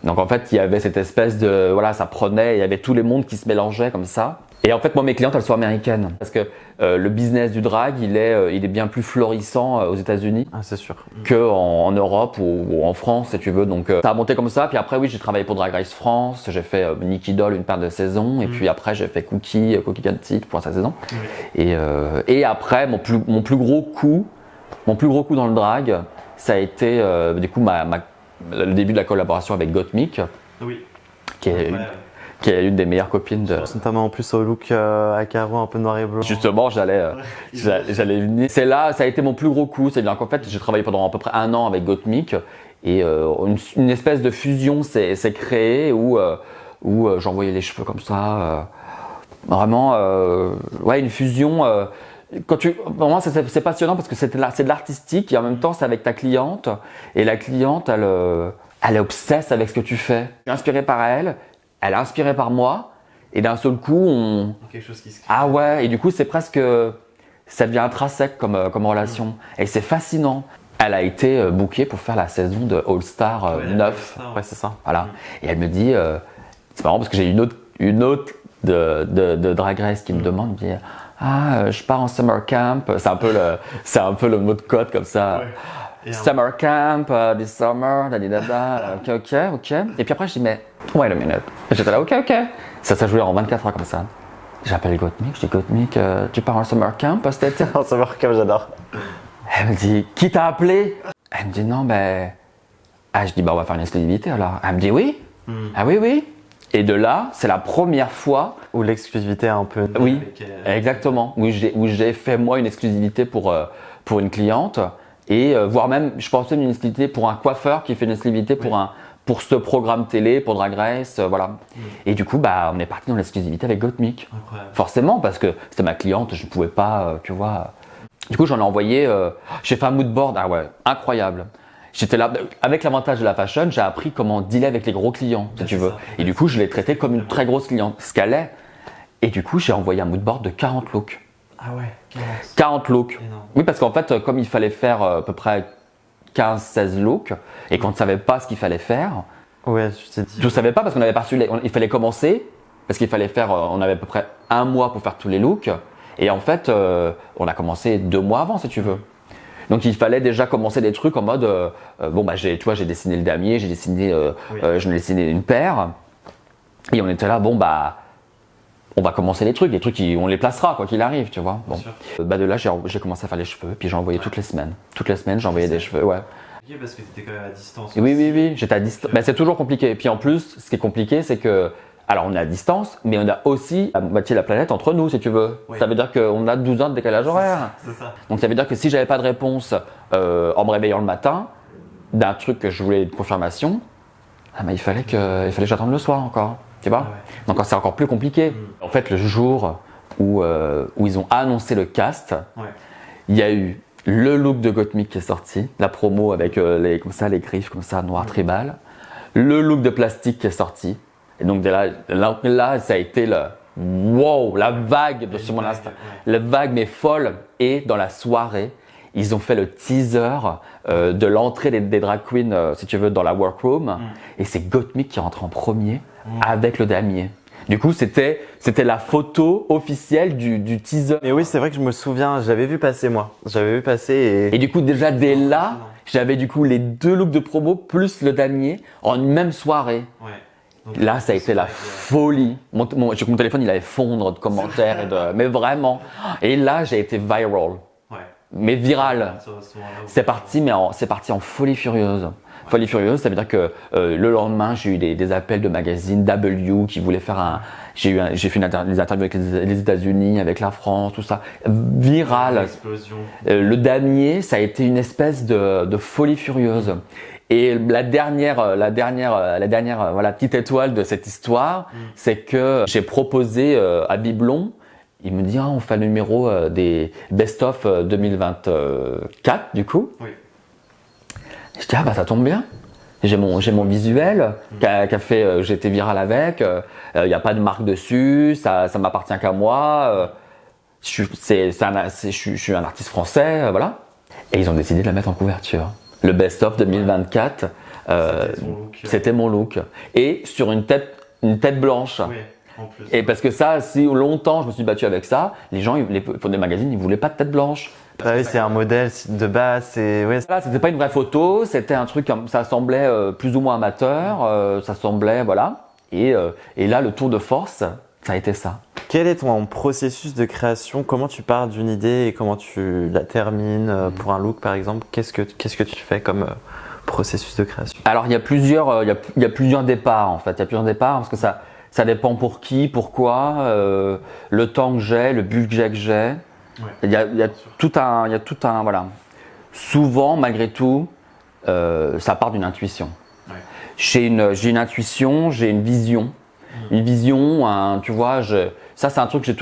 Donc en fait, il y avait cette espèce de... Voilà, ça prenait, il y avait tous les mondes qui se mélangeaient comme ça. Et en fait, moi, mes clientes, elles sont américaines. Parce que le business du drag, il est bien plus florissant aux États-Unis c'est sûr. qu'en Europe ou en France, si tu veux. Donc, ça a monté comme ça. Puis après, oui, j'ai travaillé pour Drag Race France. J'ai fait Nicky Doll une paire de saisons. Et puis après, j'ai fait Cookie Canty pour sa saison. Et après, mon plus gros coup dans le drag, ça a été du coup le début de la collaboration avec Gottmik. Oui. Qui est une des meilleures copines de. Notamment en plus au look à carreaux un peu noir et blanc. Justement, j'allais venir. C'est là, ça a été mon plus gros coup. C'est bien qu'en fait, j'ai travaillé pendant à peu près 1 an avec Gottmik et une espèce de fusion s'est créée où j'envoyais les cheveux comme ça. Vraiment, une fusion. Pour moi, c'est passionnant parce que c'est de l'artistique et en même temps, c'est avec ta cliente. Et la cliente, elle est obsesse avec ce que tu fais. Je suis inspiré par elle. Elle est inspirée par moi, et d'un seul coup, quelque chose qui se crée. Ah ouais, et du coup, c'est presque. Ça devient intrinsèque comme relation. Et c'est fascinant. Elle a été bookée pour faire la saison de All Star 9. Ouais, c'est ça. Voilà. Et elle me dit. C'est marrant parce que j'ai une autre de Drag Race qui me demande, elle me dit je pars en summer camp. C'est un peu le mot de code comme ça. Ouais. Summer camp, this summer, ok. Et puis après, je dis, mais wait a minute. Et j'étais là, ok. Ça s'est joué en 24 heures comme ça. J'appelle Gottmik, je dis, Gottmik, tu pars en summer camp cet été? En summer camp, j'adore. Elle me dit, qui t'a appelé? Elle me dit, non, ben. Je dis, on va faire une exclusivité alors. Elle me dit, oui. Ah oui. Et de là, c'est la première fois. Où l'exclusivité est un peu. Oui, exactement. Où j'ai fait moi une exclusivité pour une cliente. Et voire même, je pensais une exclusivité pour un coiffeur qui fait une exclusivité pour ce programme télé, pour Drag Race, voilà. Et du coup, on est parti dans l'exclusivité avec Gottmik. Forcément, parce que c'était ma cliente, je ne pouvais pas, tu vois. Du coup, j'en ai envoyé, j'ai fait un moodboard, incroyable. J'étais là, avec l'avantage de la fashion, j'ai appris comment dealer avec les gros clients, si tu veux. Et du coup, je l'ai traité comme une très grosse cliente, ce qu'elle est. Et du coup, j'ai envoyé un moodboard de 40 looks. Ah ouais, 40 looks. Oui, parce qu'en fait, comme il fallait faire à peu près 15-16 looks, et qu'on ne savait pas ce qu'il fallait faire, je ne savais pas parce qu'on n'avait pas su, il fallait commencer, parce qu'il fallait faire, on avait à peu près 1 mois pour faire tous les looks, Et en fait, on a commencé 2 mois avant, si tu veux. Donc il fallait déjà commencer des trucs en mode bon bah j'ai dessiné le damier, j'en ai dessiné une paire et on était là bon bah on va commencer les trucs on les placera quoi qu'il arrive, tu vois. Bon. De là j'ai commencé à faire les cheveux puis j'ai envoyé toutes les semaines j'envoyais des cheveux, ouais. Parce que tu étais quand même à distance. Oui, j'étais à distance. C'est toujours compliqué. Et puis en plus, ce qui est compliqué, c'est que alors on est à distance, mais on a aussi la moitié de la planète entre nous, si tu veux. Ça veut dire qu'on a 12 heures de décalage horaire. C'est ça. Donc ça veut dire que si j'avais pas de réponse en me réveillant le matin d'un truc que je voulais de confirmation, il fallait que j'attende le soir encore, tu vois. Donc c'est encore plus compliqué. En fait, le jour où ils ont annoncé le cast, il y a eu le look de Gottmik qui est sorti, la promo avec les griffes comme ça, noir tribal, le look de plastique qui est sorti. Et donc là, ça a été la vague sur mon Insta. La vague mais folle. Et dans la soirée, ils ont fait le teaser de l'entrée des drag queens, si tu veux, dans la workroom. Et c'est Gottmik qui rentre en premier avec le damier. Du coup, c'était la photo officielle du teaser. Mais oui, c'est vrai que je me souviens, j'avais vu passer moi. J'avais vu passer et du coup, déjà dès là, j'avais du coup les 2 looks de promo plus le damier en une même soirée. Donc, là, ça a été la folie. Mon téléphone, il allait fondre de commentaires mais vraiment. Et là, j'ai été viral. Mais viral. C'est parti en folie furieuse. Folie furieuse, ça veut dire que le lendemain, j'ai eu des appels de magazines W qui voulaient faire j'ai fait des interviews avec les États-Unis, avec la France, tout ça. Viral. Le damier, ça a été une espèce de folie furieuse. Et la dernière petite étoile de cette histoire, c'est que j'ai proposé à Biblon. Il me dit on fait le numéro des Best of 2024 du coup. Je dis ça tombe bien. J'ai mon visuel qui a fait j'ai été viral avec. Il n'y a pas de marque dessus, ça m'appartient qu'à moi. Je suis un artiste français, voilà. Et ils ont décidé de la mettre en couverture. Le Best of 2024, c'était mon look. Et sur une tête blanche. En plus. Et parce que ça, si longtemps je me suis battu avec ça, les gens, pour des magazines, ils voulaient pas de tête blanche. Oui, c'est un modèle de base. Voilà, c'était pas une vraie photo, c'était un truc, ça semblait plus ou moins amateur, ça semblait, voilà. Et là, le tour de force, ça a été ça. Quel est ton processus de création? Comment tu pars d'une idée et comment tu la termines pour un look, par exemple? Qu'est-ce que tu fais comme processus de création? Alors, il y a plusieurs départs, en fait. Il y a plusieurs départs parce que ça dépend pour qui, pourquoi, le temps que j'ai, le budget que j'ai. Il y a tout un voilà. Souvent, malgré tout, ça part d'une intuition. J'ai une intuition, j'ai une vision. Une vision, tu vois, ça c'est un truc que j'ai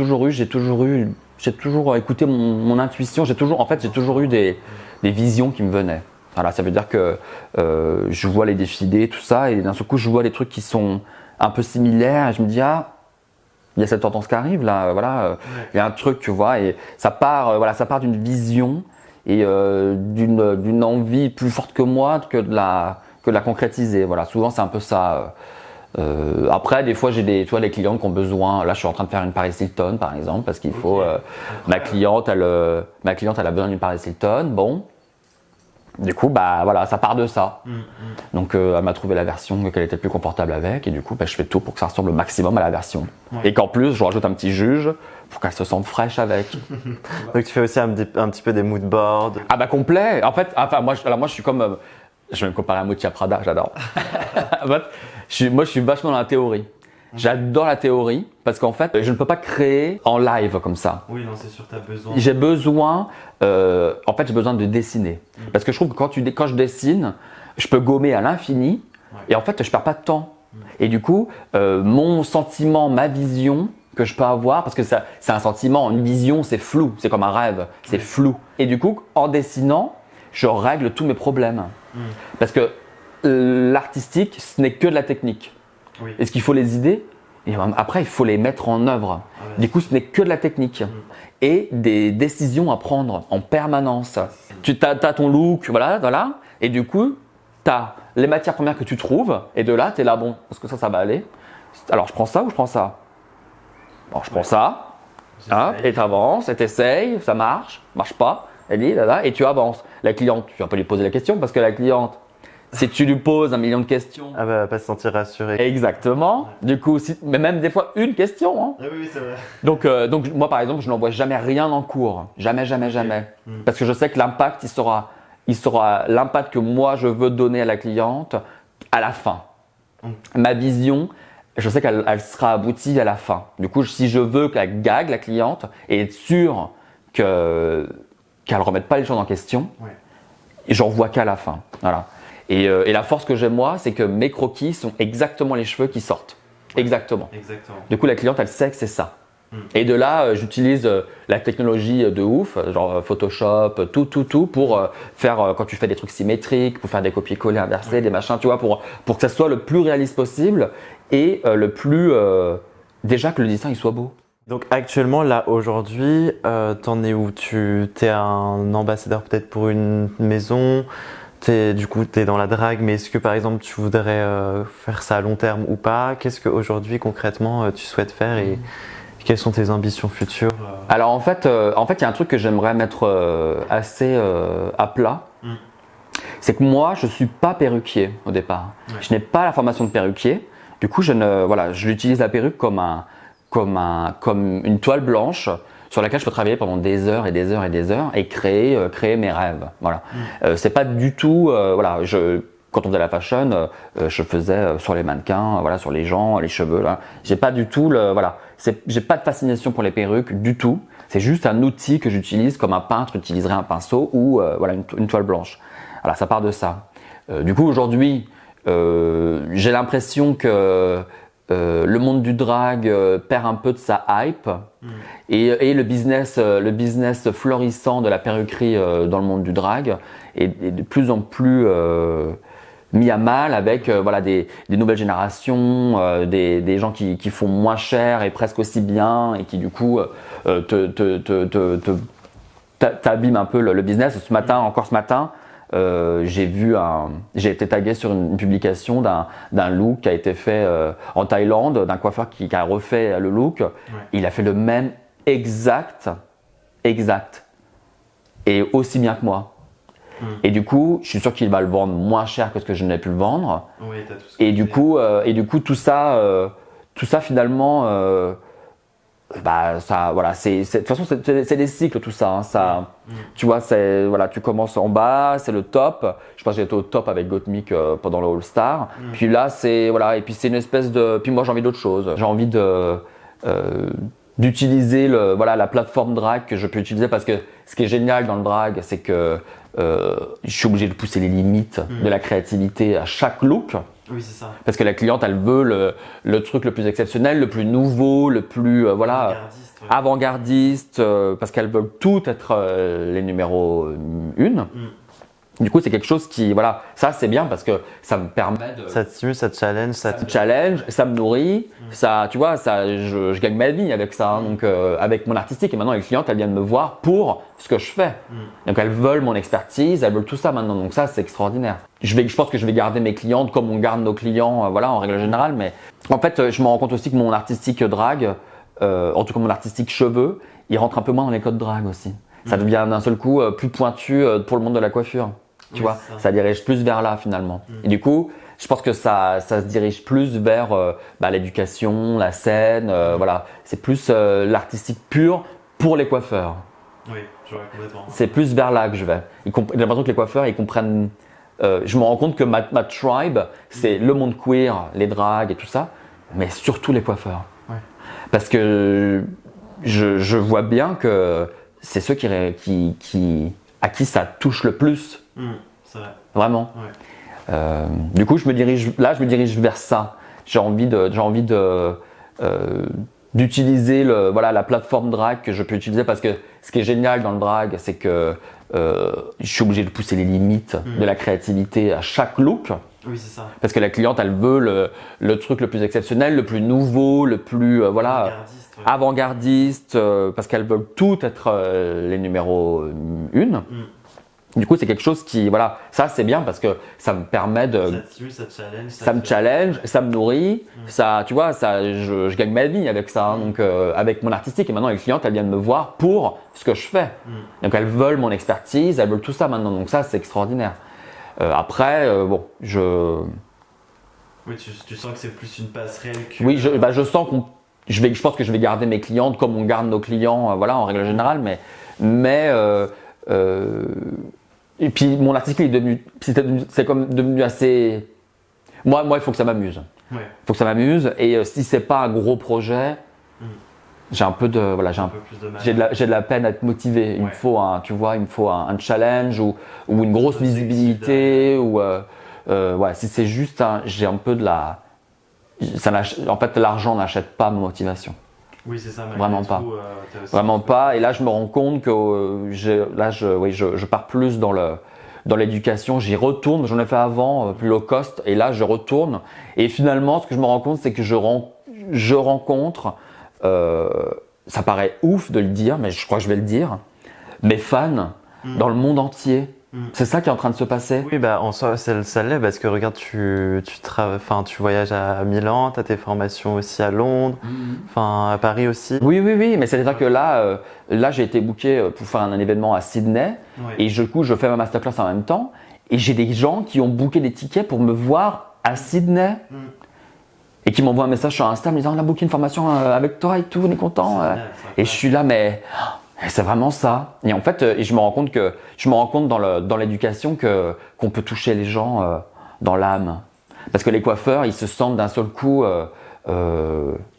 toujours écouté mon intuition. J'ai toujours eu des visions qui me venaient. Voilà, ça veut dire que je vois les défilés, tout ça, et d'un seul coup je vois les trucs qui sont un peu similaires et je me dis il y a cette tendance qui arrive là, voilà, il y a un truc, tu vois, et ça part d'une vision et d'une envie plus forte que moi que de la concrétiser. Voilà, souvent c'est un peu ça. Après, des fois j'ai des clients qui ont besoin. Là, je suis en train de faire une Paris Hilton par exemple parce qu'il faut. Ma cliente, elle a besoin d'une Paris Hilton. Bon. Du coup, voilà, ça part de ça. Donc, elle m'a trouvé la version qu'elle était plus confortable avec, et du coup, je fais tout pour que ça ressemble au maximum à la version. Et qu'en plus, je rajoute un petit juge pour qu'elle se sente fraîche avec. Donc, tu fais aussi un petit peu des mood boards. Complet. En fait, moi, je suis comme, je vais me comparer à Motia Prada, j'adore. Moi, je suis vachement dans la théorie. J'adore la théorie parce qu'en fait, je ne peux pas créer en live comme ça. Oui, non, c'est sûr, tu as besoin. J'ai besoin de dessiner. Parce que je trouve que quand je dessine, je peux gommer à l'infini et en fait, je perds pas de temps. Et du coup, mon sentiment, ma vision que je peux avoir, parce que c'est un sentiment, une vision, c'est flou, c'est comme un rêve, c'est flou. Et du coup, en dessinant, je règle tous mes problèmes. Parce que l'artistique, ce n'est que de la technique. Est-ce qu'il faut les idées? Et après, il faut les mettre en œuvre. Du coup, ce n'est que de la technique. Et des décisions à prendre en permanence. Tu as ton look, voilà. Et du coup, tu as les matières premières que tu trouves. Et de là, tu es là, bon, est-ce que ça va aller? Alors, je prends ça ou je prends ça? Bon, je prends ça. Hop, et tu avances, et tu essayes, ça marche pas, elle dit là, et tu avances. La cliente, tu vas pas lui poser la question parce que la cliente, si tu lui poses 1 million de questions. Ah bah, elle va pas se sentir rassurée. Exactement. Du coup, mais même des fois une question. Hein. Ah oui, c'est vrai. Donc moi par exemple, je n'envoie jamais rien en cours. Jamais. Parce que je sais que l'impact, il sera l'impact que moi je veux donner à la cliente à la fin. Ma vision, je sais qu'elle sera aboutie à la fin. Du coup, si je veux qu'elle gague la cliente et être sûr qu'elle ne remette pas les choses en question, j'en vois qu'à la fin. Voilà. Et la force que j'ai moi, c'est que mes croquis sont exactement les cheveux qui sortent. Exactement. Du coup, la cliente, elle sait que c'est ça. Et de là, j'utilise la technologie de ouf, genre Photoshop, tout pour faire, quand tu fais des trucs symétriques, pour faire des copier-coller inversés, des machins, tu vois, pour que ça soit le plus réaliste possible et le plus… déjà que le dessin il soit beau. Donc actuellement, là, aujourd'hui, t'en es où? T'es un ambassadeur peut-être pour une maison? Du coup, tu es dans la drague, mais est-ce que par exemple tu voudrais faire ça à long terme ou pas? Qu'est-ce qu'aujourd'hui concrètement tu souhaites faire et quelles sont tes ambitions futures? Alors en fait, il y a un truc que j'aimerais mettre assez à plat. C'est que moi, je suis pas perruquier au départ. Je n'ai pas la formation de perruquier. Du coup, je l'utilise la perruque comme une toile blanche sur laquelle je peux travailler pendant des heures et créer mes rêves. Voilà. C'est pas du tout, quand on faisait la fashion, je faisais sur les mannequins, sur les gens, les cheveux. Là. J'ai pas du tout, j'ai pas de fascination pour les perruques du tout. C'est juste un outil que j'utilise comme un peintre utiliserait un pinceau ou une toile blanche. Voilà, ça part de ça. Du coup, aujourd'hui, j'ai l'impression que le monde du drag perd un peu de sa hype et le business florissant de la perruquerie dans le monde du drag est de plus en plus mis à mal avec des nouvelles générations, des gens qui font moins cher et presque aussi bien et qui du coup t'abîment un peu le business. Encore ce matin, j'ai été tagué sur une publication d'un look qui a été fait en Thaïlande, d'un coiffeur qui a refait le look. Il a fait le même exact et aussi bien que moi. Et du coup, je suis sûr qu'il va le vendre moins cher que ce que je n'ai pu le vendre. Oui, t'as tout ce que et du coup, tout ça finalement, de toute façon, c'est des cycles tout ça. Hein, tu vois, tu commences en bas, c'est le top. Je pense que j'ai été au top avec Gottmik pendant le All Star. Puis là, et puis c'est une espèce de. Puis moi, j'ai envie d'autre chose. J'ai envie d'utiliser la plateforme drag que je peux utiliser parce que ce qui est génial dans le drag, c'est que je suis obligé de pousser les limites de la créativité à chaque look. Oui, c'est ça. Parce que la cliente, elle veut le truc le plus exceptionnel, le plus nouveau, le plus avant-gardiste, parce qu'elles veulent toutes être les numéros 1. Du coup, c'est quelque chose qui, ça c'est bien parce que ça me permet de… Ça te stimule, ça te challenge, ça me nourrit, ça, tu vois, je gagne ma vie avec ça, hein, donc avec mon artistique. Et maintenant, les clientes, elles viennent me voir pour ce que je fais. Donc elles veulent mon expertise, elles veulent tout ça maintenant. Donc ça, c'est extraordinaire. Je pense que je vais garder mes clientes comme on garde nos clients, en règle générale. Mais en fait, je me rends compte aussi que mon artistique drague, en tout cas mon artistique cheveux, il rentre un peu moins dans les codes drague aussi. Ça devient d'un seul coup plus pointu pour le monde de la coiffure. Tu vois, ça dirige plus vers là finalement. Et du coup, je pense que ça se dirige plus vers l'éducation, la scène, c'est plus l'artistique pur pour les coiffeurs. Oui, je vois complètement. C'est plus vers là que je vais. J'ai l'impression que les coiffeurs, ils comprennent. Je me rends compte que ma tribe, c'est le monde queer, les dragues et tout ça, mais surtout les coiffeurs. Ouais. Parce que je vois bien que c'est ceux à qui ça touche le plus. C'est vrai. Vraiment. Ouais. Du coup, je me dirige vers ça. J'ai envie d'utiliser la plateforme drag que je peux utiliser parce que ce qui est génial dans le drag, c'est que je suis obligé de pousser les limites de la créativité à chaque look. Oui, c'est ça. Parce que la cliente, elle veut le truc le plus exceptionnel, le plus nouveau, le plus avant-gardiste, parce qu'elles veulent toutes être les numéros 1. Du coup, c'est quelque chose qui, voilà, ça c'est bien parce que ça me permet de, Ça te stimule, ça te challenge. ça me challenge, ça me nourrit, ça, tu vois, ça, je gagne ma vie avec ça, hein, donc avec mon artistique. Et maintenant, les clientes, elles viennent me voir pour ce que je fais. Donc elles veulent mon expertise, elles veulent tout ça maintenant. Donc ça, c'est extraordinaire. Après, bon, Oui, tu sens que c'est plus une passerelle que. oui, je sens je pense que je vais garder mes clientes comme on garde nos clients, voilà, en règle générale, mais et puis mon article est devenu, c'est comme devenu assez. Moi, il faut que ça m'amuse. Ouais. Il faut que ça m'amuse. Et si c'est pas un gros projet, j'ai un peu de, voilà, Un peu plus de mal. j'ai de la peine à être motivé. Il me faut tu vois, il me faut un challenge ou une grosse Objectif visibilité ou ouais, si c'est juste j'ai un peu de la, en fait, l'argent n'achète pas ma motivation. Oui, c'est ça. Vraiment tout, pas. t'as aussi Vraiment pas. Et là, je me rends compte que je pars plus dans l'éducation. J'y retourne. J'en ai fait avant, plus low cost. Et là, je retourne. Et finalement, ce que je me rends compte, c'est que je rencontre, ça paraît ouf de le dire, mais je crois que je vais le dire, mes fans dans le monde entier. C'est ça qui est en train de se passer. Oui, bah en soi, ça l'est parce que regarde, tu voyages à Milan, tu as tes formations aussi à Londres, enfin à Paris aussi. Oui, mais c'est-à-dire que là, j'ai été booké pour faire un événement à Sydney et du coup, je fais ma masterclass en même temps et j'ai des gens qui ont booké des tickets pour me voir à Sydney et qui m'envoient un message sur Insta me disant on a booké une formation avec toi et tout, on est content. Et je suis là, mais c'est vraiment ça. Et en fait, je me rends compte dans l'éducation qu'on peut toucher les gens dans l'âme. Parce que les coiffeurs, ils se sentent d'un seul coup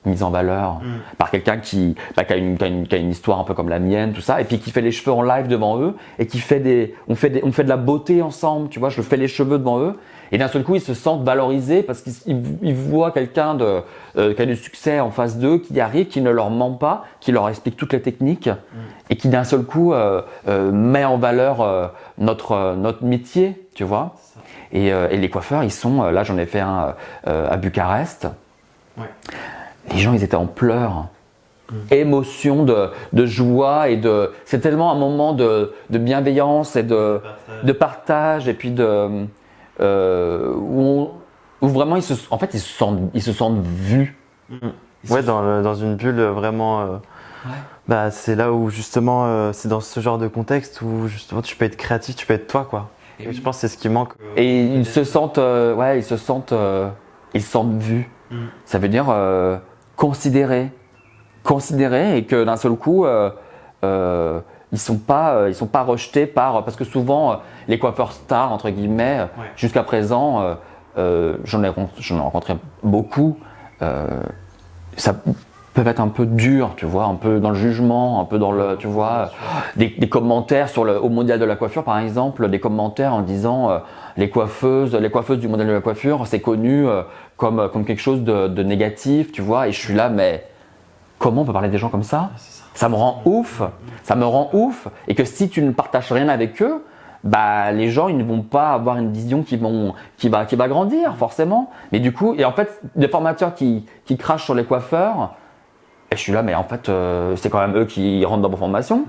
mis en valeur par quelqu'un qui a une histoire un peu comme la mienne, tout ça, et puis qui fait les cheveux en live devant eux et qui fait on fait de la beauté ensemble, tu vois, je fais les cheveux devant eux. Et d'un seul coup, ils se sentent valorisés parce qu'ils voient quelqu'un qui a du succès en face d'eux, qui arrive, qui ne leur ment pas, qui leur explique toutes les techniques et qui d'un seul coup met en valeur notre métier, tu vois. Et les coiffeurs, ils sont, là j'en ai fait un à Bucarest. Ouais. Les gens, ils étaient en pleurs. Émotion de joie et c'est tellement un moment de bienveillance et de partage et puis où vraiment ils se sentent vus. Ouais, dans une bulle vraiment. Bah, c'est là où justement, c'est dans ce genre de contexte où justement tu peux être créatif, tu peux être toi, quoi. Et je pense que c'est ce qui manque. Et ils se sentent vus. Ça veut dire considérés et que d'un seul coup ils sont pas rejetés parce que souvent les coiffeurs stars entre guillemets jusqu'à présent j'en ai rencontré beaucoup, ça peuvent être un peu dur, tu vois, un peu dans le jugement, un peu dans le, tu vois, des commentaires au mondial de la coiffure par exemple, des commentaires en disant les coiffeuses du mondial de la coiffure, c'est connu comme quelque chose de négatif, tu vois, et je suis là, mais comment on peut parler des gens comme ça ? Ça me rend ouf, et que si tu ne partages rien avec eux, bah les gens ils ne vont pas avoir une vision qui va grandir forcément. Mais du coup, et en fait, des formateurs qui crachent sur les coiffeurs, et je suis là, mais en fait, c'est quand même eux qui rentrent dans vos formations.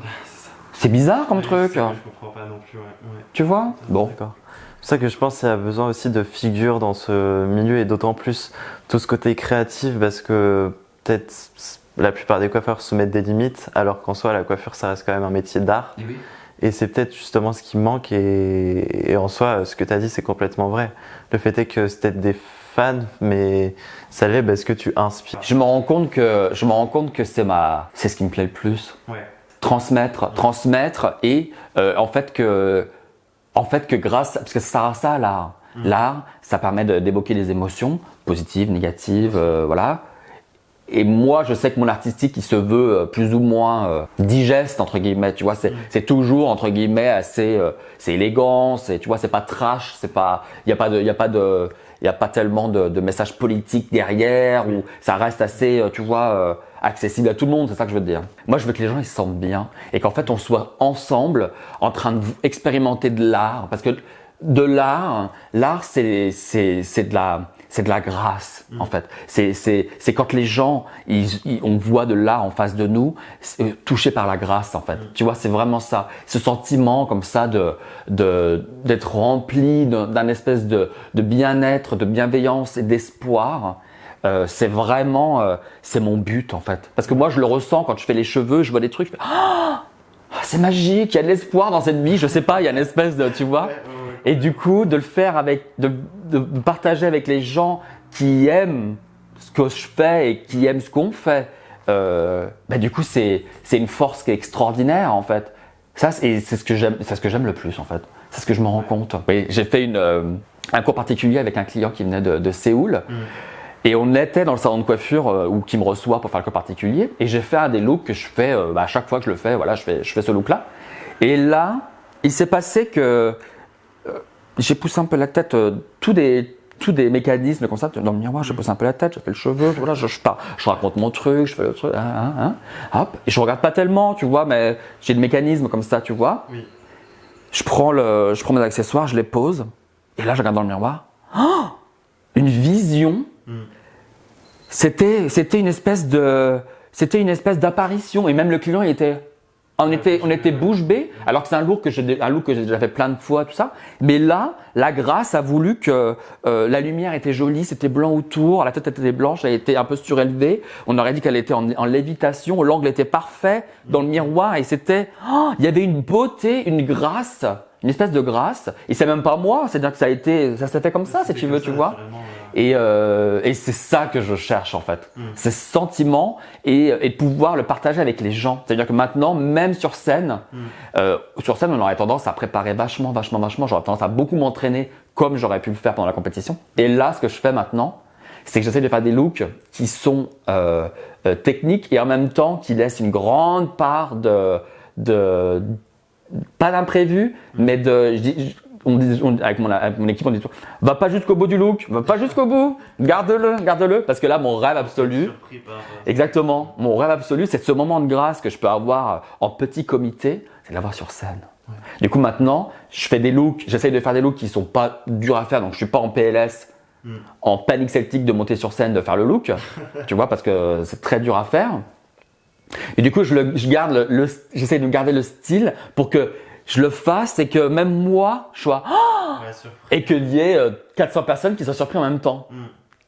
C'est bizarre comme truc. Je comprends pas non plus, ouais. Tu vois ? Bon. D'accord. C'est ça que je pense qu'il y a besoin aussi de figures dans ce milieu et d'autant plus tout ce côté créatif parce que peut-être la plupart des coiffeurs se mettent des limites alors qu'en soi la coiffure ça reste quand même un métier d'art. Et oui. Et c'est peut-être justement ce qui manque et en soi ce que tu as dit c'est complètement vrai. Le fait est que c'est peut-être des fans mais ça l'est parce que tu inspires. Je me rends compte que c'est ce qui me plaît le plus. Ouais. Transmettre et en fait que parce que ça sert à ça l'art. L'art, ça permet d'évoquer les émotions positives, négatives, voilà. Et moi, je sais que mon artistique, il se veut plus ou moins digeste entre guillemets. Tu vois, c'est toujours entre guillemets assez, c'est élégant, tu vois, c'est pas trash, il y a pas tellement de messages politiques derrière ou ça reste assez, tu vois, accessible à tout le monde. C'est ça que je veux te dire. Moi, je veux que les gens ils se sentent bien et qu'en fait, on soit ensemble en train d'expérimenter de l'art parce que de l'art, c'est c'est de la grâce en fait. C'est quand les gens, on voit de l'art en face de nous, touchés par la grâce en fait. Tu vois, c'est vraiment ça. Ce sentiment comme ça d'être rempli d'un espèce de bien-être, de bienveillance et d'espoir. C'est vraiment, c'est mon but en fait. Parce que moi je le ressens quand je fais les cheveux, je vois des trucs, je fais, ah, c'est magique, il y a de l'espoir dans cette vie, je sais pas, il y a une espèce de, tu vois. Et du coup, de le faire avec, de partager avec les gens qui aiment ce que je fais et qui aiment ce qu'on fait, du coup, c'est une force qui est extraordinaire en fait. Ça, c'est ce que j'aime le plus en fait. C'est ce que je me rends compte. Oui, j'ai fait un cours particulier avec un client qui venait de Séoul. Et on était dans le salon de coiffure ou qui me reçoit pour faire le cours particulier. Et j'ai fait un des looks que je fais à chaque fois que je le fais. Voilà, je fais ce look-là. Et là, il s'est passé que j'ai poussé un peu la tête, tous des mécanismes comme ça, dans le miroir, je pousse un peu la tête, je fais le cheveu, voilà, je raconte mon truc, je fais le truc, hop, et je regarde pas tellement, tu vois, mais j'ai le mécanisme comme ça, tu vois. Oui. Je prends mes accessoires, je les pose, et là, je regarde dans le miroir, une vision. C'était une espèce d'apparition, et même le client, on était bouche bée, alors que c'est un look que j'ai déjà fait plein de fois, tout ça. Mais là, la grâce a voulu que la lumière était jolie, c'était blanc autour, la tête était blanche, elle était un peu surélevée. On aurait dit qu'elle était en lévitation, l'angle était parfait dans le miroir et il y avait une beauté, une grâce, une espèce de grâce. Et c'est même pas moi, c'est-à-dire que ça s'est fait comme ça, si tu veux, tu vois. Et c'est ça que je cherche en fait, c'est ce sentiment et de pouvoir le partager avec les gens. C'est-à-dire que maintenant, même sur scène, on aurait tendance à préparer vachement. J'aurais tendance à beaucoup m'entraîner comme j'aurais pu le faire pendant la compétition. Et là, ce que je fais maintenant, c'est que j'essaie de faire des looks qui sont techniques et en même temps qui laissent une grande part pas d'imprévu, mais avec mon équipe, on dit toujours, va pas jusqu'au bout du look, va pas jusqu'au bout, garde-le, parce que là, mon rêve absolu, exactement, mon rêve absolu, c'est ce moment de grâce que je peux avoir en petit comité, c'est de l'avoir sur scène. Ouais. Du coup, maintenant, j'essaie de faire des looks qui sont pas durs à faire, donc je suis pas en PLS, en panique celtique de monter sur scène, de faire le look, tu vois, parce que c'est très dur à faire. Et du coup, j'essaie de garder le style pour que je le fasse et que même moi, je sois et qu'il y ait 400 personnes qui soient surpris en même temps,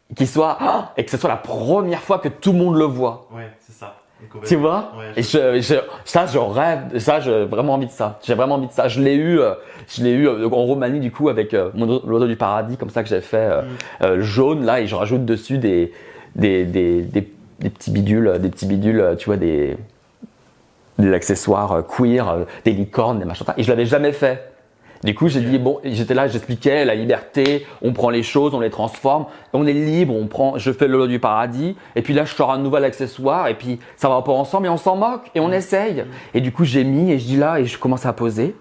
et que ce soit la première fois que tout le monde le voit. Ouais, c'est ça. Tu vois? Ouais, et je rêve, j'ai vraiment envie de ça. J'ai vraiment envie de ça. Je l'ai eu en Roumanie du coup avec l'Oiseau du Paradis, comme ça que j'ai fait jaune là et je rajoute dessus des petits bidules, tu vois, des accessoires queer, des licornes, des machins, et je l'avais jamais fait. Du coup, j'ai dit, bon, j'étais là, j'expliquais la liberté, on prend les choses, on les transforme, on est libre, je fais le lot du paradis, et puis là, je sors un nouvel accessoire, et puis ça va pas ensemble, et on s'en moque, et on essaye. Et du coup, j'ai mis, et je dis là, et je commence à poser.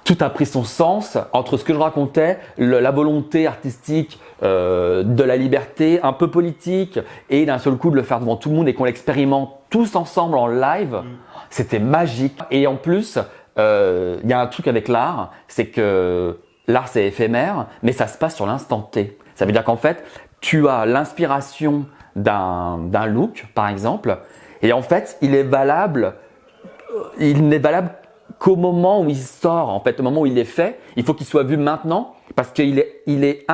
Tout a pris son sens entre ce que je racontais, la volonté artistique, de la liberté, un peu politique, et d'un seul coup de le faire devant tout le monde et qu'on l'expérimente tous ensemble en live. C'était magique. Et en plus, y a un truc avec l'art, c'est que l'art c'est éphémère, mais ça se passe sur l'instant T. Ça veut dire qu'en fait, tu as l'inspiration d'un look, par exemple, et en fait, il n'est valable qu'au moment où il sort, en fait, au moment où il est fait. Il faut qu'il soit vu maintenant, parce qu'il est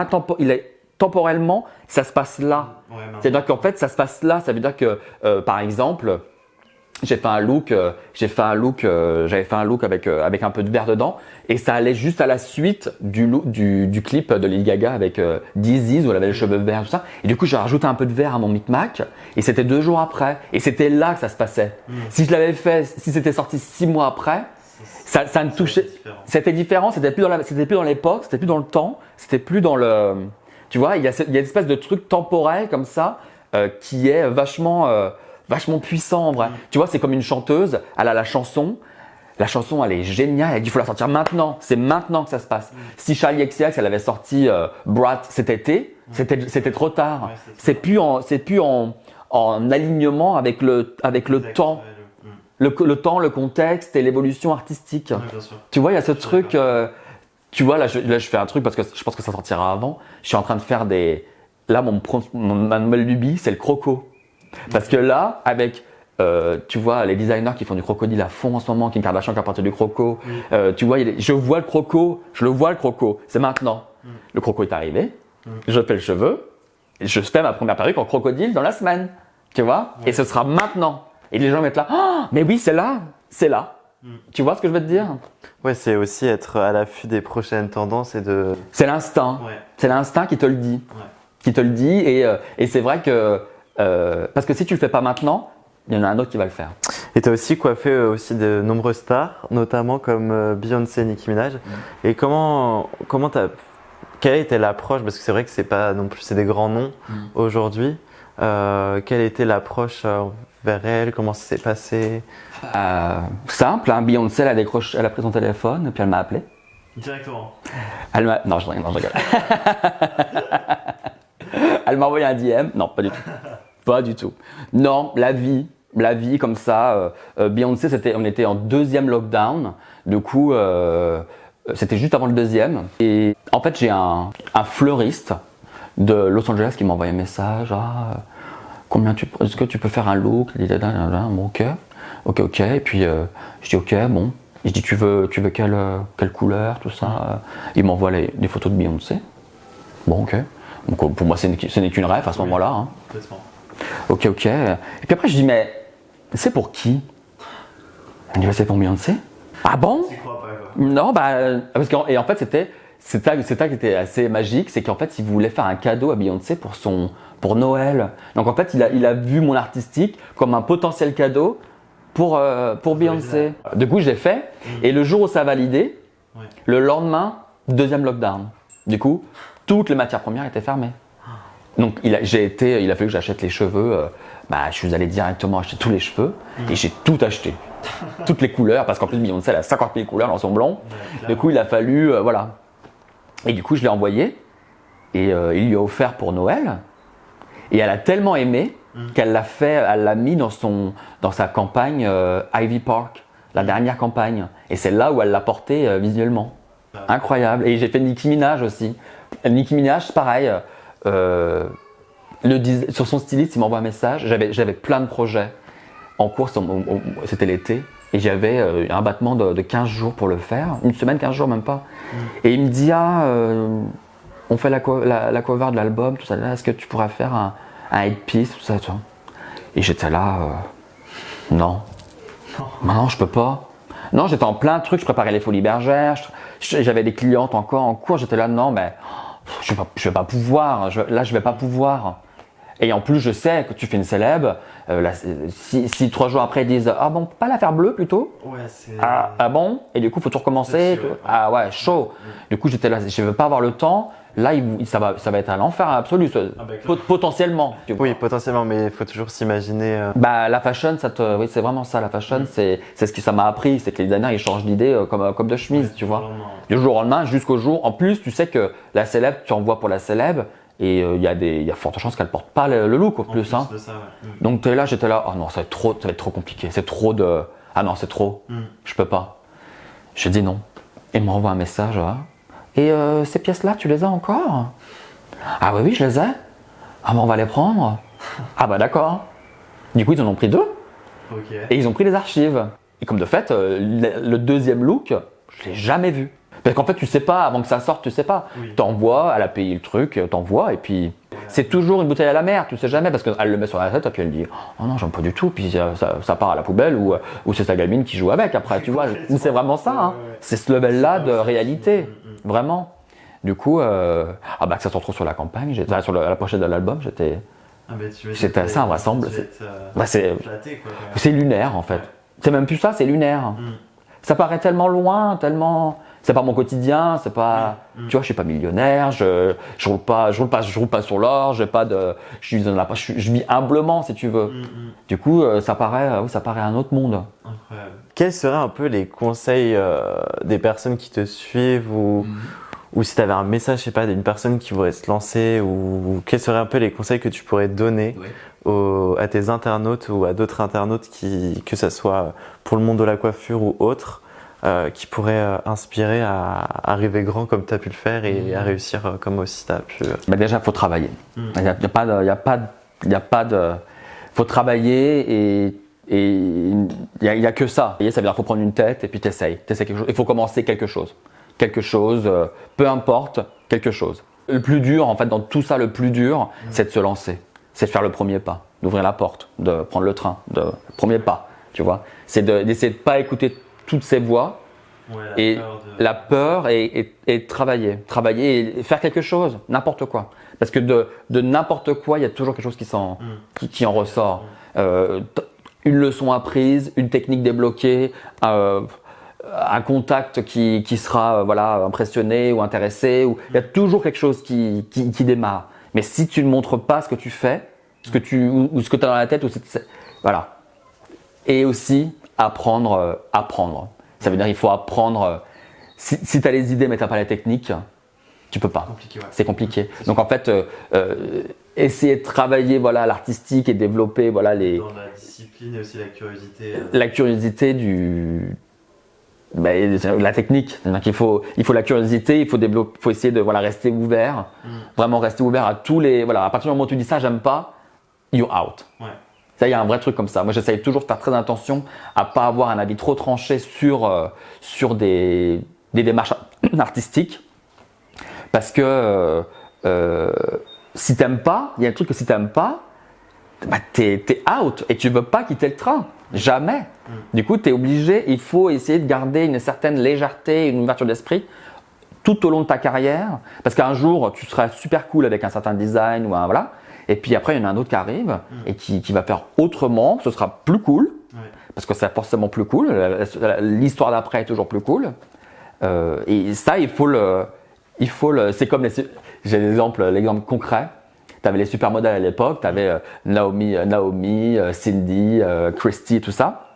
temporellement, ça se passe là. Ouais, c'est-à-dire qu'en fait, ça se passe là. Ça veut dire que, par exemple, j'avais fait un look avec un peu de vert dedans et ça allait juste à la suite du clip de Lady Gaga avec Dizzy où elle avait les cheveux verts, tout ça. Et du coup, j'ai rajouté un peu de vert à mon micmac et c'était 2 jours après. Et c'était là que ça se passait. Si je l'avais fait, si c'était sorti 6 mois après, ça ne touchait. C'était différent. C'était plus dans l'époque, c'était plus dans le temps, c'était plus dans le. Tu vois, il y a une espèce de truc temporel comme ça qui est vachement puissant en vrai. Tu vois, c'est comme une chanteuse, elle a la chanson elle est géniale, elle dit il faut la sortir maintenant, c'est maintenant que ça se passe. Si Charli XCX elle avait sorti Brat cet été, c'était trop tard. C'est plus en alignement avec le temps. Le temps, le contexte et l'évolution artistique. Tu vois, il y a ce truc tu vois, là je fais un truc parce que je pense que ça sortira avant. Je suis en train de faire des là, ma nouvelle lubie, c'est le croco. Parce que là, avec, tu vois, les designers qui font du crocodile à fond en ce moment, Kim Kardashian qui a porté du croco, tu vois, je vois le croco, c'est maintenant. Le croco est arrivé, je fais le cheveu, je fais ma première perruque en crocodile dans la semaine, tu vois, et ce sera maintenant. Et les gens vont être là, oh, mais oui, c'est là. Tu vois ce que je veux te dire? Ouais, c'est aussi être à l'affût des prochaines tendances et de. C'est l'instinct. Ouais. C'est l'instinct qui te le dit. Ouais. Qui te le dit et c'est vrai que parce que si tu le fais pas maintenant, il y en a un autre qui va le faire. Et tu as aussi coiffé aussi de nombreuses stars, notamment comme Beyoncé, Nicki Minaj. Et quelle était l'approche? Parce que c'est vrai que c'est pas non plus, c'est des grands noms aujourd'hui. Quelle était l'approche vers elle? Comment ça s'est passé? Simple, hein, Beyoncé, elle a pris son téléphone et puis elle m'a appelé. Directement. Non, je rigole. Elle m'a envoyé un DM. Non, pas du tout. Pas du tout. Non, la vie comme ça. Beyoncé, on était en deuxième lockdown. Du coup, c'était juste avant le deuxième. Et en fait, j'ai un fleuriste de Los Angeles qui m'a envoyé un message. Est-ce que tu peux faire un look? Bon, ok. Et puis, je dis ok, bon. Je dis tu veux quelle couleur, tout ça. Il m'envoie des photos de Beyoncé. Bon, ok. Donc pour moi, ce n'est qu'une rêve à ce moment-là. Hein. Ok. Et puis après, je dis mais c'est pour qui? Elle me dit c'est pour Beyoncé. Ah bon? Tu crois pas quoi? Non, parce et en fait c'est ça qui était assez magique, c'est qu'en fait il voulait faire un cadeau à Beyoncé pour Noël. Donc en fait il a vu mon artistique comme un potentiel cadeau pour Beyoncé. Du coup, j'ai fait. Et le jour où ça a validé, le lendemain, deuxième lockdown. Du coup, toutes les matières premières étaient fermées. Donc, il a fallu que j'achète les cheveux. Je suis allé directement acheter tous les cheveux et j'ai tout acheté. Toutes les couleurs, parce qu'en plus, Beyoncé, elle a 50 000 couleurs dans son blond. Du coup, il a fallu, voilà. Et du coup, je l'ai envoyé et il lui a offert pour Noël. Et elle a tellement aimé qu'elle l'a mis dans sa campagne Ivy Park, la dernière campagne. Et c'est là où elle l'a porté visuellement. Incroyable. Et j'ai fait Nicki Minaj aussi. Nicki Minaj, pareil. Sur son styliste, il m'envoie un message. J'avais plein de projets en cours, c'était l'été. Et j'avais un battement de 15 jours pour le faire. Une semaine, 15 jours, même pas. Et il me dit, on fait la cover de l'album, tout ça. Est-ce que tu pourrais faire un 8-piece, tout ça, tu vois? Et j'étais là, non, je peux pas. Non, j'étais en plein truc, je préparais les Folies Bergères, j'avais des clientes encore en cours, j'étais là, non, mais je vais pas pouvoir, je vais pas pouvoir. Et en plus, je sais que tu fais une célèbre, si 3 jours après ils disent, ah bon, pas la faire bleue plutôt? Ouais, c'est. Ah bon? Et du coup, faut tout recommencer. Ah ouais, chaud. Du coup, j'étais là, je veux pas avoir le temps. Là, ça va être un enfer absolu, potentiellement. Oui, potentiellement, mais il faut toujours s'imaginer. La fashion, oui, c'est vraiment ça. La fashion, c'est ce que ça m'a appris, c'est que les designers ils changent d'idée comme de chemise, tu vois. Du jour au lendemain jusqu'au jour. En plus, tu sais que la célèbre, tu envoies pour la célèbre et il y a forte chance qu'elle porte pas le look en plus. Hein. De ça, ouais. Donc j'étais là, oh non, ça va être trop compliqué. C'est trop de. Ah non, c'est trop. Je peux pas. Je dis non. Il me renvoie un message. Et ces pièces-là, tu les as encore? Ah oui, je les ai. Ah on va les prendre. Ah d'accord. Du coup, ils en ont pris 2. Okay. Et ils ont pris les archives. Et comme de fait, le deuxième look, je l'ai jamais vu. Parce qu'en fait, tu sais pas, avant que ça sorte, tu sais pas. Oui. T'envoies, elle a payé le truc, t'envoies, et puis c'est toujours une bouteille à la mer, tu sais jamais, parce qu'elle le met sur la tête, et puis elle dit oh non, j'aime pas du tout, puis ça part à la poubelle, ou c'est sa gamine qui joue avec après, tu vois. C'est vraiment ça, hein. C'est ce level-là de réalité. Vraiment. Du coup, que ça se retrouve sur la campagne, sur la pochette de l'album, c'était assez invraisemblable. C'est lunaire en fait. Ouais. C'est même plus ça, c'est lunaire. Ça paraît tellement loin, tellement. C'est pas mon quotidien, c'est pas. Tu vois, je suis pas millionnaire, je roule pas sur l'or, je vis humblement si tu veux. Du coup, ça paraît un autre monde. Incroyable. Quels seraient un peu les conseils des personnes qui te suivent ou si tu avais un message, je sais pas, d'une personne qui voudrait se lancer ou quels seraient un peu les conseils que tu pourrais donner à tes internautes ou à d'autres internautes que ça soit pour le monde de la coiffure ou autre, qui pourraient inspirer à rêver grand comme tu as pu le faire et à réussir comme aussi tu as pu. Bah déjà, il faut travailler. Faut travailler et il y a que ça. Et ça veut dire qu'il faut prendre une tête et puis t'essayes quelque chose. Il faut commencer quelque chose. Peu importe, quelque chose. Le plus dur, en fait, dans tout ça, le plus dur, c'est de se lancer. C'est de faire le premier pas, d'ouvrir la porte, de prendre le train, le premier pas, tu vois. C'est d'essayer de pas écouter toutes ces voix. Ouais, la peur et travailler et faire quelque chose, n'importe quoi. Parce que de n'importe quoi, il y a toujours quelque chose qui en ressort. Une leçon apprise, une technique débloquée, un contact qui sera impressionné ou intéressé. Il y a toujours quelque chose qui démarre. Mais si tu ne montres pas ce que tu fais, ce que tu as dans la tête, voilà. Et aussi apprendre. Ça veut dire qu'il faut apprendre. Si tu as les idées mais tu n'as pas la technique, tu peux pas. C'est compliqué. Donc en fait, essayer de travailler l'artistique et développer dans la discipline et aussi la curiosité. La curiosité la technique. C'est-à-dire qu'il faut la curiosité, il faut essayer de rester ouvert, vraiment rester ouvert à tous les. À partir du moment où tu dis ça, j'aime pas, you're out. Ouais. Ça, il y a un vrai truc comme ça. Moi, j'essaye toujours de faire très attention à pas avoir un avis trop tranché sur des démarches artistiques. Parce que si t'aimes pas, il y a un truc que si t'aimes pas, t'es out et tu veux pas quitter le train. Jamais. Du coup, t'es obligé, il faut essayer de garder une certaine légèreté, une ouverture d'esprit tout au long de ta carrière. Parce qu'un jour, tu seras super cool avec un certain design ou voilà. Et puis après, il y en a un autre qui arrive et qui va faire autrement. Ce sera plus cool. Parce que c'est forcément plus cool. L'histoire d'après est toujours plus cool. Et ça, c'est comme j'ai l'exemple concret. Tu avais les supermodèles à l'époque. Tu avais Naomi, Cindy, Christy, tout ça.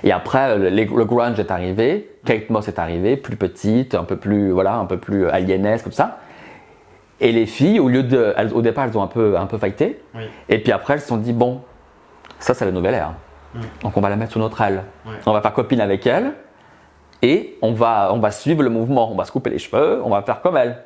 Et après, le grunge est arrivé. Kate Moss est arrivée, plus petite, un peu plus alienesque, comme ça. Et les filles, au départ, elles ont un peu fighté. Oui. Et puis après, elles se sont dit, bon, ça, c'est la nouvelle ère. Donc, on va la mettre sous notre aile. Ouais. On va faire copine avec elle. Et on va suivre le mouvement. On va se couper les cheveux. On va faire comme elle.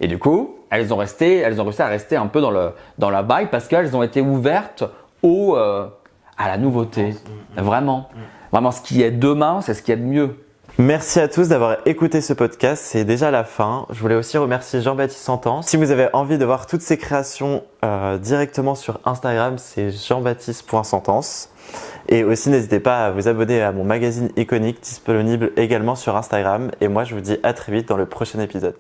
Et du coup, elles ont réussi à rester un peu dans la vibe parce qu'elles ont été ouvertes à la nouveauté. Vraiment. Vraiment, ce qui est demain, c'est ce qui est de mieux. Merci à tous d'avoir écouté ce podcast, c'est déjà la fin. Je voulais aussi remercier Jean-Baptiste Sentence. Si vous avez envie de voir toutes ces créations directement sur Instagram, c'est jeanbaptiste.sentence. Et aussi n'hésitez pas à vous abonner à mon magazine iconique disponible également sur Instagram. Et moi je vous dis à très vite dans le prochain épisode.